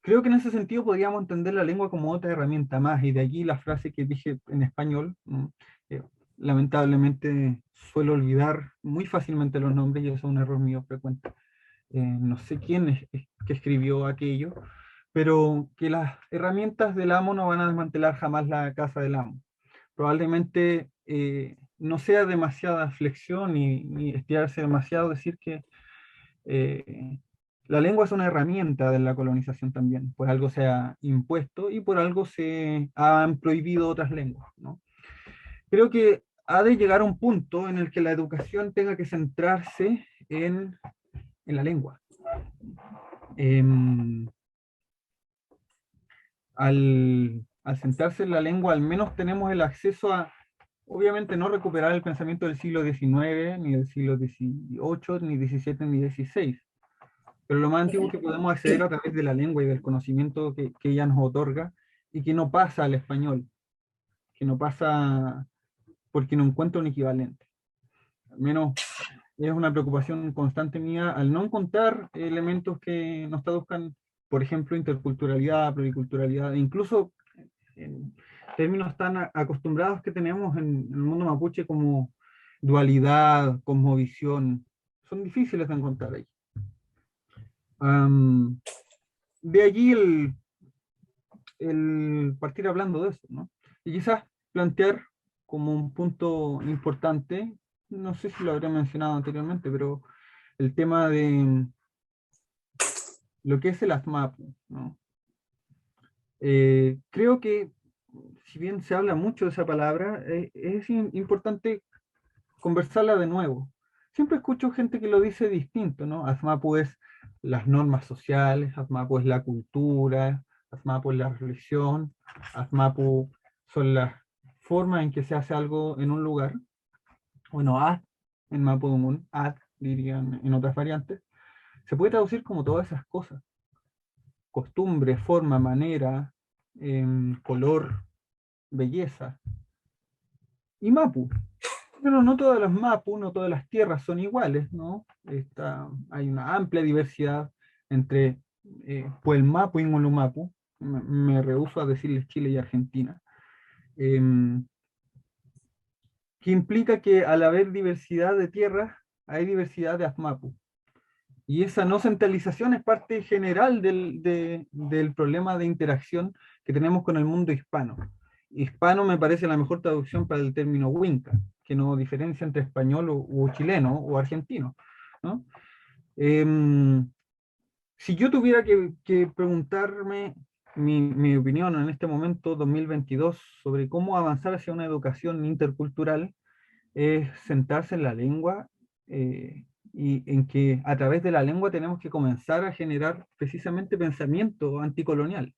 Creo que en ese sentido podríamos entender la lengua como otra herramienta más, y de allí la frase que dije en español, ¿no? Lamentablemente suelo olvidar muy fácilmente los nombres y eso es un error mío frecuente. No sé quién es que escribió aquello, pero que las herramientas del amo no van a desmantelar jamás la casa del amo. Probablemente no sea demasiada flexión ni estirarse demasiado decir que la lengua es una herramienta de la colonización también, por algo se ha impuesto y por algo se han prohibido otras lenguas, ¿no? Creo que ha de llegar a un punto en el que la educación tenga que centrarse en la lengua. Al centrarse en la lengua, al menos tenemos el acceso a, obviamente, no recuperar el pensamiento del siglo XIX, ni del siglo XVIII, ni XVII, ni XVI, pero lo más antiguo que podemos acceder a través de la lengua y del conocimiento que ella nos otorga, y que no pasa al español, que no pasa porque no encuentra un equivalente. Al menos es una preocupación constante mía al no encontrar elementos que nos traduzcan, por ejemplo, interculturalidad, pluriculturalidad, incluso en términos tan acostumbrados que tenemos en el mundo mapuche como dualidad, cosmovisión, son difíciles de encontrar ahí. De allí el partir hablando de eso, ¿no? Y quizás plantear como un punto importante, no sé si lo habría mencionado anteriormente, pero el tema de lo que es el ASMAPU, ¿no? Creo que, si bien se habla mucho de esa palabra, es importante conversarla de nuevo. Siempre escucho gente que lo dice distinto, ¿no? ASMAPU es las normas sociales, ASMAPU es la cultura, ASMAPU es la religión, ASMAPU son las formas en que se hace algo en un lugar. Bueno, AD en Mapudungun, AD dirían en otras variantes, se puede traducir como todas esas cosas. Costumbre, forma, manera, color, belleza. Y Mapu. Pero no todas las Mapu, no todas las tierras son iguales, ¿no? Hay una amplia diversidad entre Puelmapu y Ngulumapu. Me rehúso a decirles Chile y Argentina. Que implica que al haber diversidad de tierras, hay diversidad de ASMAPU. Y esa no centralización es parte general del problema de interacción que tenemos con el mundo hispano. Hispano me parece la mejor traducción para el término Winca, que no diferencia entre español o chileno o argentino, ¿no? Si yo tuviera que preguntarme mi opinión en este momento, 2022, sobre cómo avanzar hacia una educación intercultural, es sentarse en la lengua y en que a través de la lengua tenemos que comenzar a generar precisamente pensamiento anticolonial.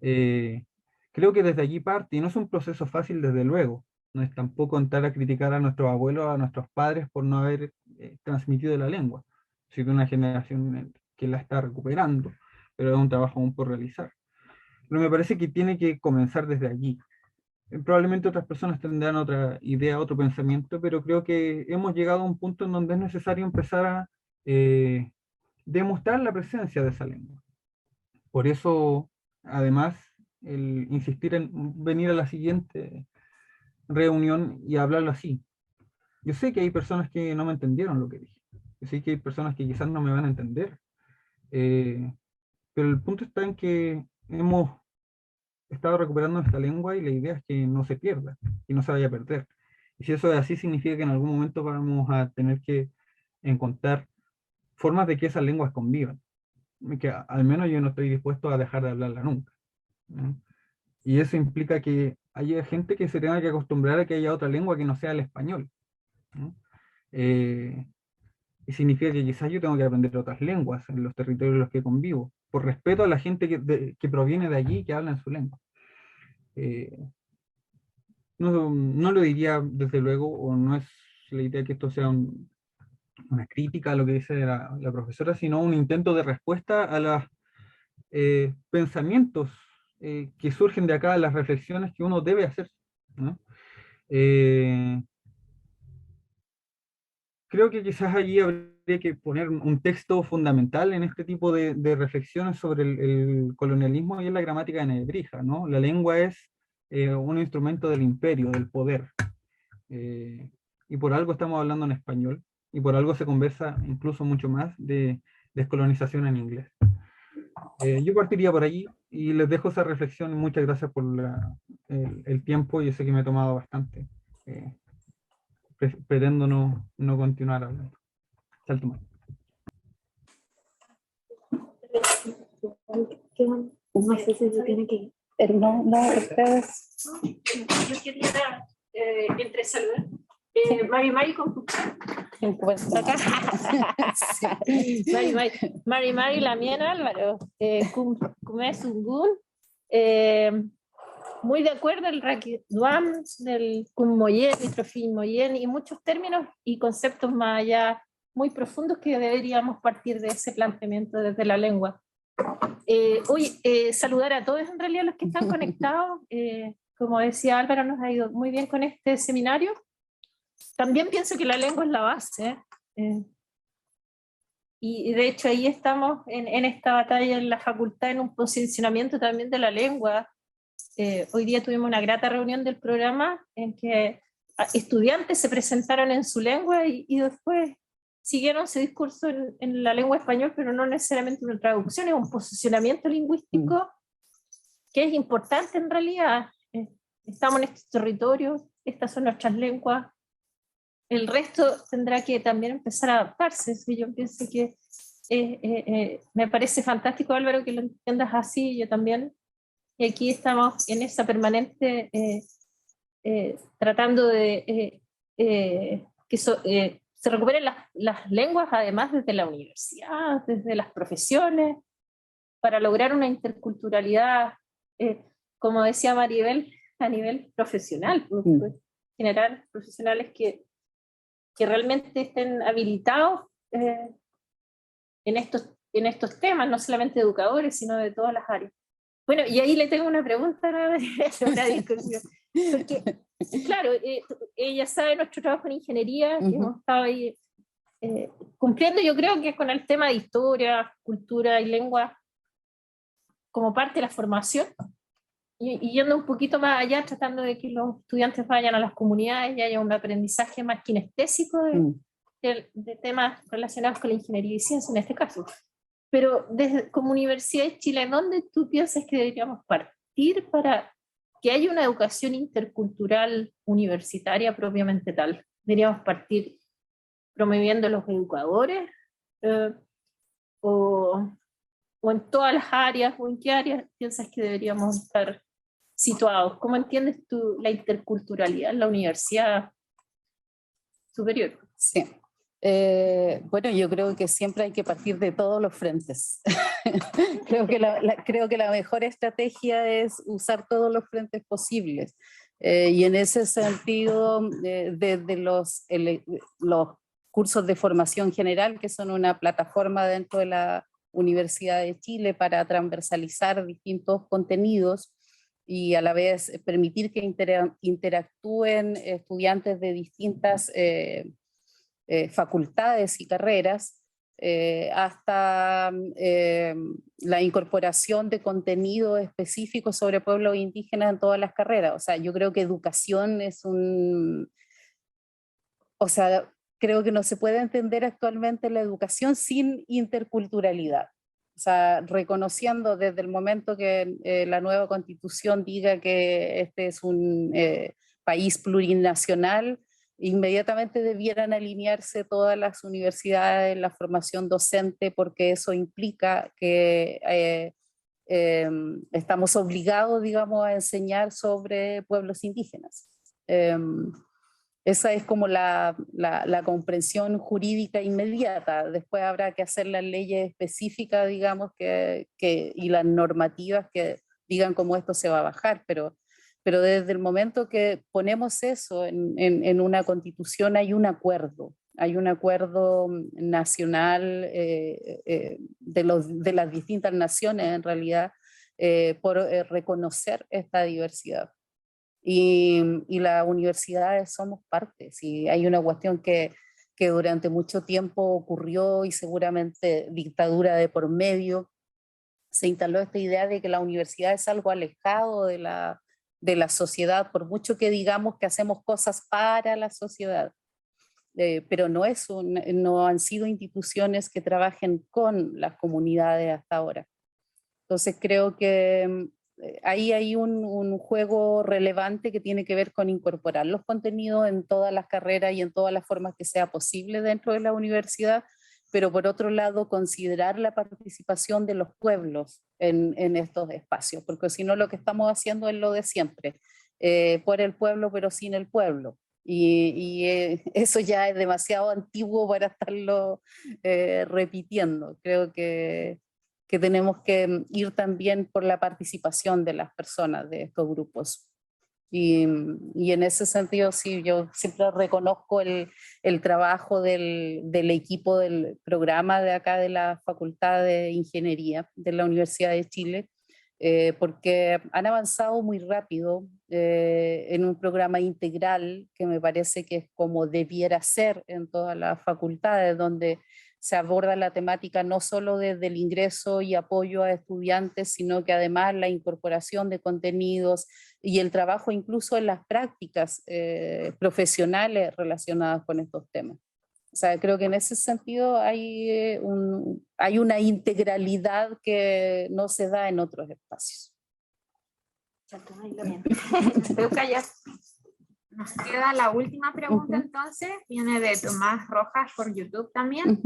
Creo que desde allí parte, y no es un proceso fácil desde luego, no es tampoco entrar a criticar a nuestros abuelos, a nuestros padres por no haber transmitido la lengua. Soy de una generación que la está recuperando, pero es un trabajo aún por realizar. Pero me parece que tiene que comenzar desde allí. Probablemente otras personas tendrán otra idea, otro pensamiento, pero creo que hemos llegado a un punto en donde es necesario empezar a demostrar la presencia de esa lengua. Por eso, además, el insistir en venir a la siguiente reunión y hablarlo así. Yo sé que hay personas que no me entendieron lo que dije. Yo sé que hay personas que quizás no me van a entender. Pero el punto está en que hemos estado recuperando nuestra lengua y la idea es que no se pierda y no se vaya a perder. Y si eso es así, significa que en algún momento vamos a tener que encontrar formas de que esas lenguas convivan. Que al menos yo no estoy dispuesto a dejar de hablarla nunca, ¿no? Y eso implica que haya gente que se tenga que acostumbrar a que haya otra lengua que no sea el español, ¿no? Y significa que quizás yo tengo que aprender otras lenguas en los territorios en los que convivo, por respeto a la gente que proviene de allí y que habla en su lengua. No lo diría desde luego, o no es la idea que esto sea una crítica a lo que dice la profesora, sino un intento de respuesta a los pensamientos que surgen de acá, las reflexiones que uno debe hacer, ¿no? Creo que quizás allí habría que poner un texto fundamental en este tipo de reflexiones sobre el colonialismo y en la gramática de Nebrija, ¿no? La lengua es un instrumento del imperio, del poder. Y por algo estamos hablando en español, y por algo se conversa incluso mucho más de descolonización en inglés. Yo partiría por allí y les dejo esa reflexión. Muchas gracias por el tiempo. Yo sé que me he tomado bastante. Pretendo no continuar hablando. Salto más. No sé si se tiene que ir. No, ustedes. Yo quería entre saludar. Mari con acá. Mari Lamien Álvaro, Kumé Sungun, muy de acuerdo el Raki Duam, del Kummoyen y Trofim Moyen y muchos términos y conceptos más allá muy profundos que deberíamos partir de ese planteamiento desde la lengua. Saludar a todos en realidad los que están conectados. Como decía Álvaro, nos ha ido muy bien con este seminario. También pienso que la lengua es la base, y de hecho ahí estamos en esta batalla en la facultad, en un posicionamiento también de la lengua. Hoy día tuvimos una grata reunión del programa en que estudiantes se presentaron en su lengua y después siguieron ese discurso en la lengua española, pero no necesariamente una traducción, es un posicionamiento lingüístico que es importante en realidad. Estamos en estos territorios, estas son nuestras lenguas. El resto tendrá que también empezar a adaptarse. Yo pienso que me parece fantástico, Álvaro, que lo entiendas así, yo también. Y aquí estamos en esa permanente tratando de que se recuperen las lenguas, además desde la universidad, desde las profesiones, para lograr una interculturalidad, como decía Maribel, a nivel profesional, generar profesionales que realmente estén habilitados en estos temas, no solamente educadores, sino de todas las áreas. Bueno, y ahí le tengo una pregunta, una discusión. Porque, claro, ella sabe nuestro trabajo en ingeniería, que hemos estado ahí cumpliendo, yo creo que con el tema de historia, cultura y lengua, como parte de la formación, y yendo un poquito más allá, tratando de que los estudiantes vayan a las comunidades y haya un aprendizaje más kinestésico de temas relacionados con la ingeniería y ciencia en este caso. Pero como Universidad de Chile, ¿dónde tú piensas que deberíamos partir para que haya una educación intercultural universitaria propiamente tal? ¿Deberíamos partir promoviendo los educadores? ¿O en todas las áreas? ¿O en qué áreas piensas que deberíamos estar situados? ¿Cómo entiendes tú la interculturalidad en la universidad superior? Sí. Bueno, yo creo que siempre hay que partir de todos los frentes. creo que la mejor estrategia es usar todos los frentes posibles. Y en ese sentido, desde los cursos de formación general, que son una plataforma dentro de la Universidad de Chile para transversalizar distintos contenidos y a la vez permitir que interactúen estudiantes de distintas facultades y carreras, hasta la incorporación de contenido específico sobre pueblos indígenas en todas las carreras. O sea, yo creo que educación es o sea, creo que no se puede entender actualmente la educación sin interculturalidad. O sea, reconociendo desde el momento que la nueva constitución diga que este es un país plurinacional, inmediatamente debieran alinearse todas las universidades en la formación docente, porque eso implica que estamos obligados, digamos, a enseñar sobre pueblos indígenas. Esa es como la comprensión jurídica inmediata. Después habrá que hacer las leyes específicas, digamos, y las normativas que digan cómo esto se va a bajar, pero desde el momento que ponemos eso en una constitución hay un acuerdo nacional de las distintas naciones en realidad por reconocer esta diversidad. Y las universidades somos parte. Si hay una cuestión que durante mucho tiempo ocurrió y seguramente dictadura de por medio, se instaló esta idea de que la universidad es algo alejado de la sociedad, por mucho que digamos que hacemos cosas para la sociedad. Pero no han sido instituciones que trabajen con las comunidades hasta ahora. Entonces creo que ahí hay un juego relevante que tiene que ver con incorporar los contenidos en todas las carreras y en todas las formas que sea posible dentro de la universidad, pero por otro lado considerar la participación de los pueblos en estos espacios, porque si no lo que estamos haciendo es lo de siempre, por el pueblo pero sin el pueblo. Eso ya es demasiado antiguo para estarlo repitiendo. Creo que tenemos que ir también por la participación de las personas de estos grupos. Y en ese sentido, sí, yo siempre reconozco el trabajo del equipo del programa de acá de la Facultad de Ingeniería de la Universidad de Chile, porque han avanzado muy rápido en un programa integral que me parece que es como debiera ser en todas las facultades, donde se aborda la temática no solo desde el ingreso y apoyo a estudiantes, sino que además la incorporación de contenidos y el trabajo incluso en las prácticas profesionales relacionadas con estos temas. O sea, creo que en ese sentido hay una integralidad que no se da en otros espacios. Nos queda la última pregunta entonces, viene de Tomás Rojas por YouTube también.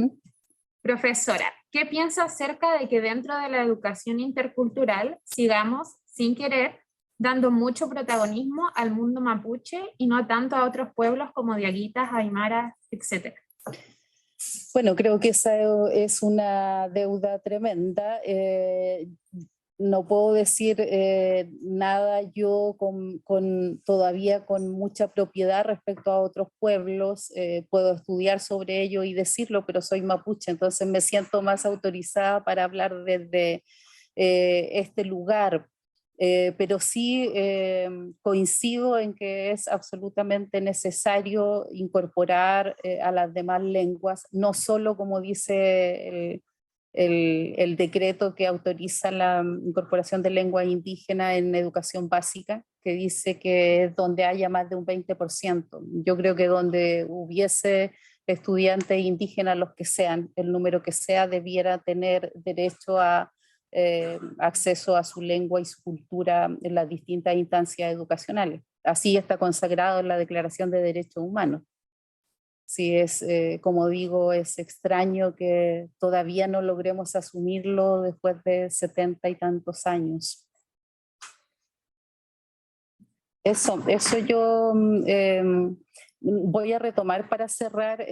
Profesora, ¿qué piensa acerca de que dentro de la educación intercultural sigamos, sin querer, dando mucho protagonismo al mundo mapuche y no tanto a otros pueblos como diaguitas, aymaras, etcétera? Bueno, creo que esa es una deuda tremenda. No puedo decir nada yo todavía con mucha propiedad respecto a otros pueblos. Puedo estudiar sobre ello y decirlo, pero soy mapuche, entonces me siento más autorizada para hablar desde este lugar. Pero sí coincido en que es absolutamente necesario incorporar a las demás lenguas, no solo como dice el decreto que autoriza la incorporación de lengua indígena en educación básica, que dice que es donde haya más de un 20%. Yo creo que donde hubiese estudiantes indígenas, los que sean, el número que sea, debiera tener derecho a acceso a su lengua y su cultura en las distintas instancias educacionales. Así está consagrado en la Declaración de Derechos Humanos. Sí, como digo, es extraño que todavía no logremos asumirlo después de 70 y tantos años. Eso yo voy a retomar para cerrar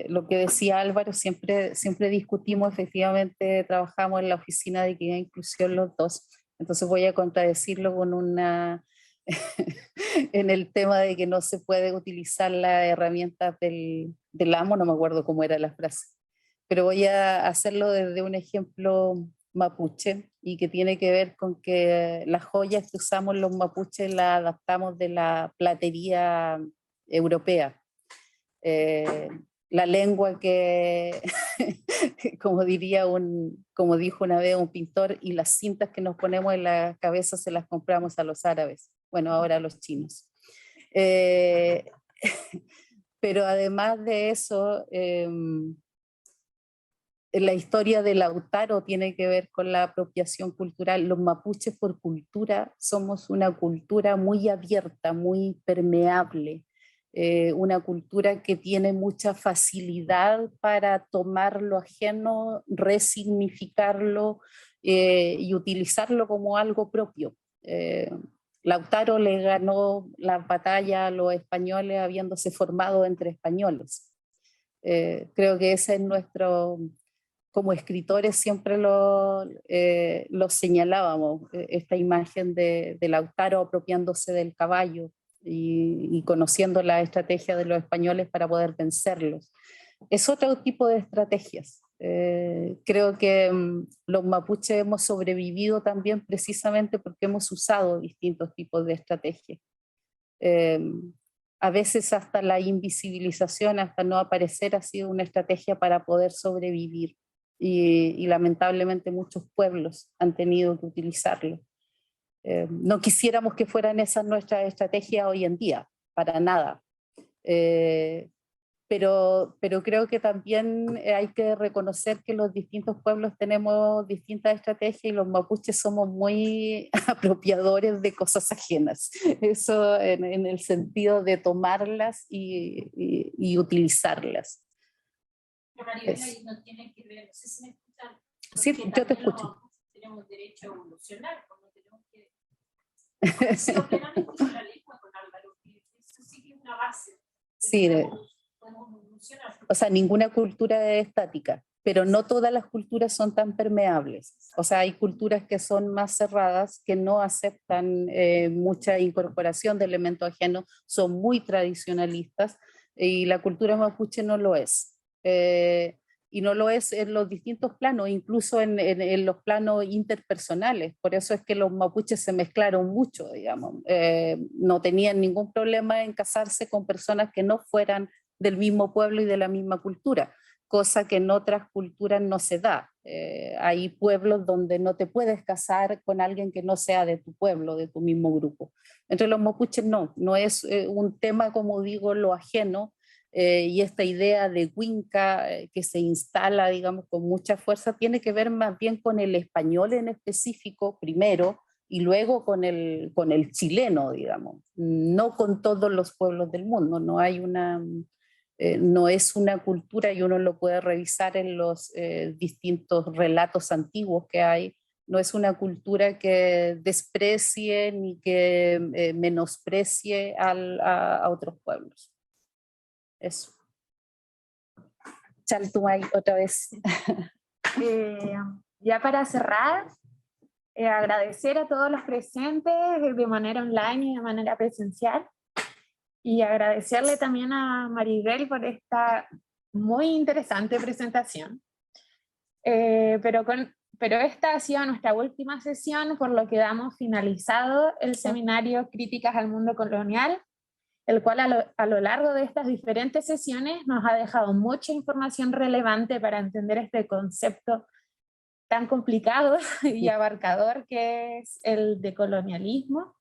lo que decía Álvaro. Siempre discutimos, efectivamente trabajamos en la Oficina de Equidad e Inclusión los dos, entonces voy a contradecirlo con en el tema de que no se puede utilizar las herramientas del amo, no me acuerdo cómo era la frase, pero voy a hacerlo desde un ejemplo mapuche y que tiene que ver con que las joyas que usamos los mapuches las adaptamos de la platería europea. La lengua que, como dijo una vez un pintor, y las cintas que nos ponemos en la cabeza se las compramos a los árabes, bueno, ahora a los chinos. Pero además de eso, la historia de Lautaro tiene que ver con la apropiación cultural. Los mapuches por cultura somos una cultura muy abierta, muy permeable, una cultura que tiene mucha facilidad para tomar lo ajeno, resignificarlo y utilizarlo como algo propio. Lautaro le ganó la batalla a los españoles habiéndose formado entre españoles. Creo que ese es nuestro... Como escritores siempre lo señalábamos, esta imagen de Lautaro apropiándose del caballo y conociendo la estrategia de los españoles para poder vencerlos. Es otro tipo de estrategias. Creo que los mapuches hemos sobrevivido también precisamente porque hemos usado distintos tipos de estrategias. A veces hasta la invisibilización, hasta no aparecer, ha sido una estrategia para poder sobrevivir. Y lamentablemente muchos pueblos han tenido que utilizarlo. No quisiéramos que fueran esas nuestras estrategias hoy en día, para nada. pero creo que también hay que reconocer que los distintos pueblos tenemos distintas estrategias y los mapuches somos muy apropiadores de cosas ajenas. Eso en el sentido de tomarlas y utilizarlas. Maribel, ahí no tiene que ver, no sé si me escuchan. Sí, yo te escucho. Tenemos derecho a evolucionar, como tenemos que... Sí, plenamente con la lengua, con Álvaro, que eso sí que es una base. Sí, Podemos evolucionar. o sea, ninguna cultura es estática, pero no todas las culturas son tan permeables. O sea, hay culturas que son más cerradas, que no aceptan mucha incorporación de elementos ajenos, son muy tradicionalistas, y la cultura mapuche no lo es. Y no lo es en los distintos planos, incluso en los planos interpersonales. Por eso es que los mapuches se mezclaron mucho, digamos. No tenían ningún problema en casarse con personas que no fueran del mismo pueblo y de la misma cultura, cosa que en otras culturas no se da. Hay pueblos donde no te puedes casar con alguien que no sea de tu pueblo, de tu mismo grupo. Entre los mapuches no es un tema, como digo, lo ajeno, y esta idea de cuinca que se instala, digamos, con mucha fuerza, tiene que ver más bien con el español en específico primero, y luego con el chileno, digamos, no con todos los pueblos del mundo. No hay no es una cultura, y uno lo puede revisar en los distintos relatos antiguos que hay, no es una cultura que desprecie ni que menosprecie a otros pueblos. Eso. Chaltumay, otra vez. Ya para cerrar, agradecer a todos los presentes de manera online y de manera presencial, y agradecerle también a Maribel por esta muy interesante presentación. Pero esta ha sido nuestra última sesión, por lo que damos finalizado el seminario Críticas al Mundo Colonial, el cual a lo largo de estas diferentes sesiones nos ha dejado mucha información relevante para entender este concepto tan complicado y abarcador que es el decolonialismo.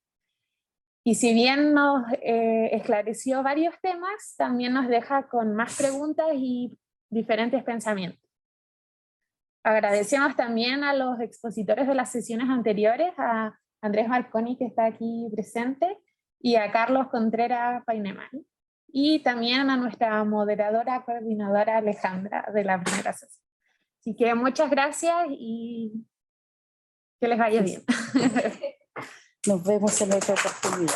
Y si bien nos esclareció varios temas, también nos deja con más preguntas y diferentes pensamientos. Agradecemos también a los expositores de las sesiones anteriores, a Andrés Marconi, que está aquí presente, y a Carlos Contreras Paineman, y también a nuestra moderadora coordinadora Alejandra de la primera sesión. Así que muchas gracias y que les vaya bien. Nos vemos en otra oportunidad.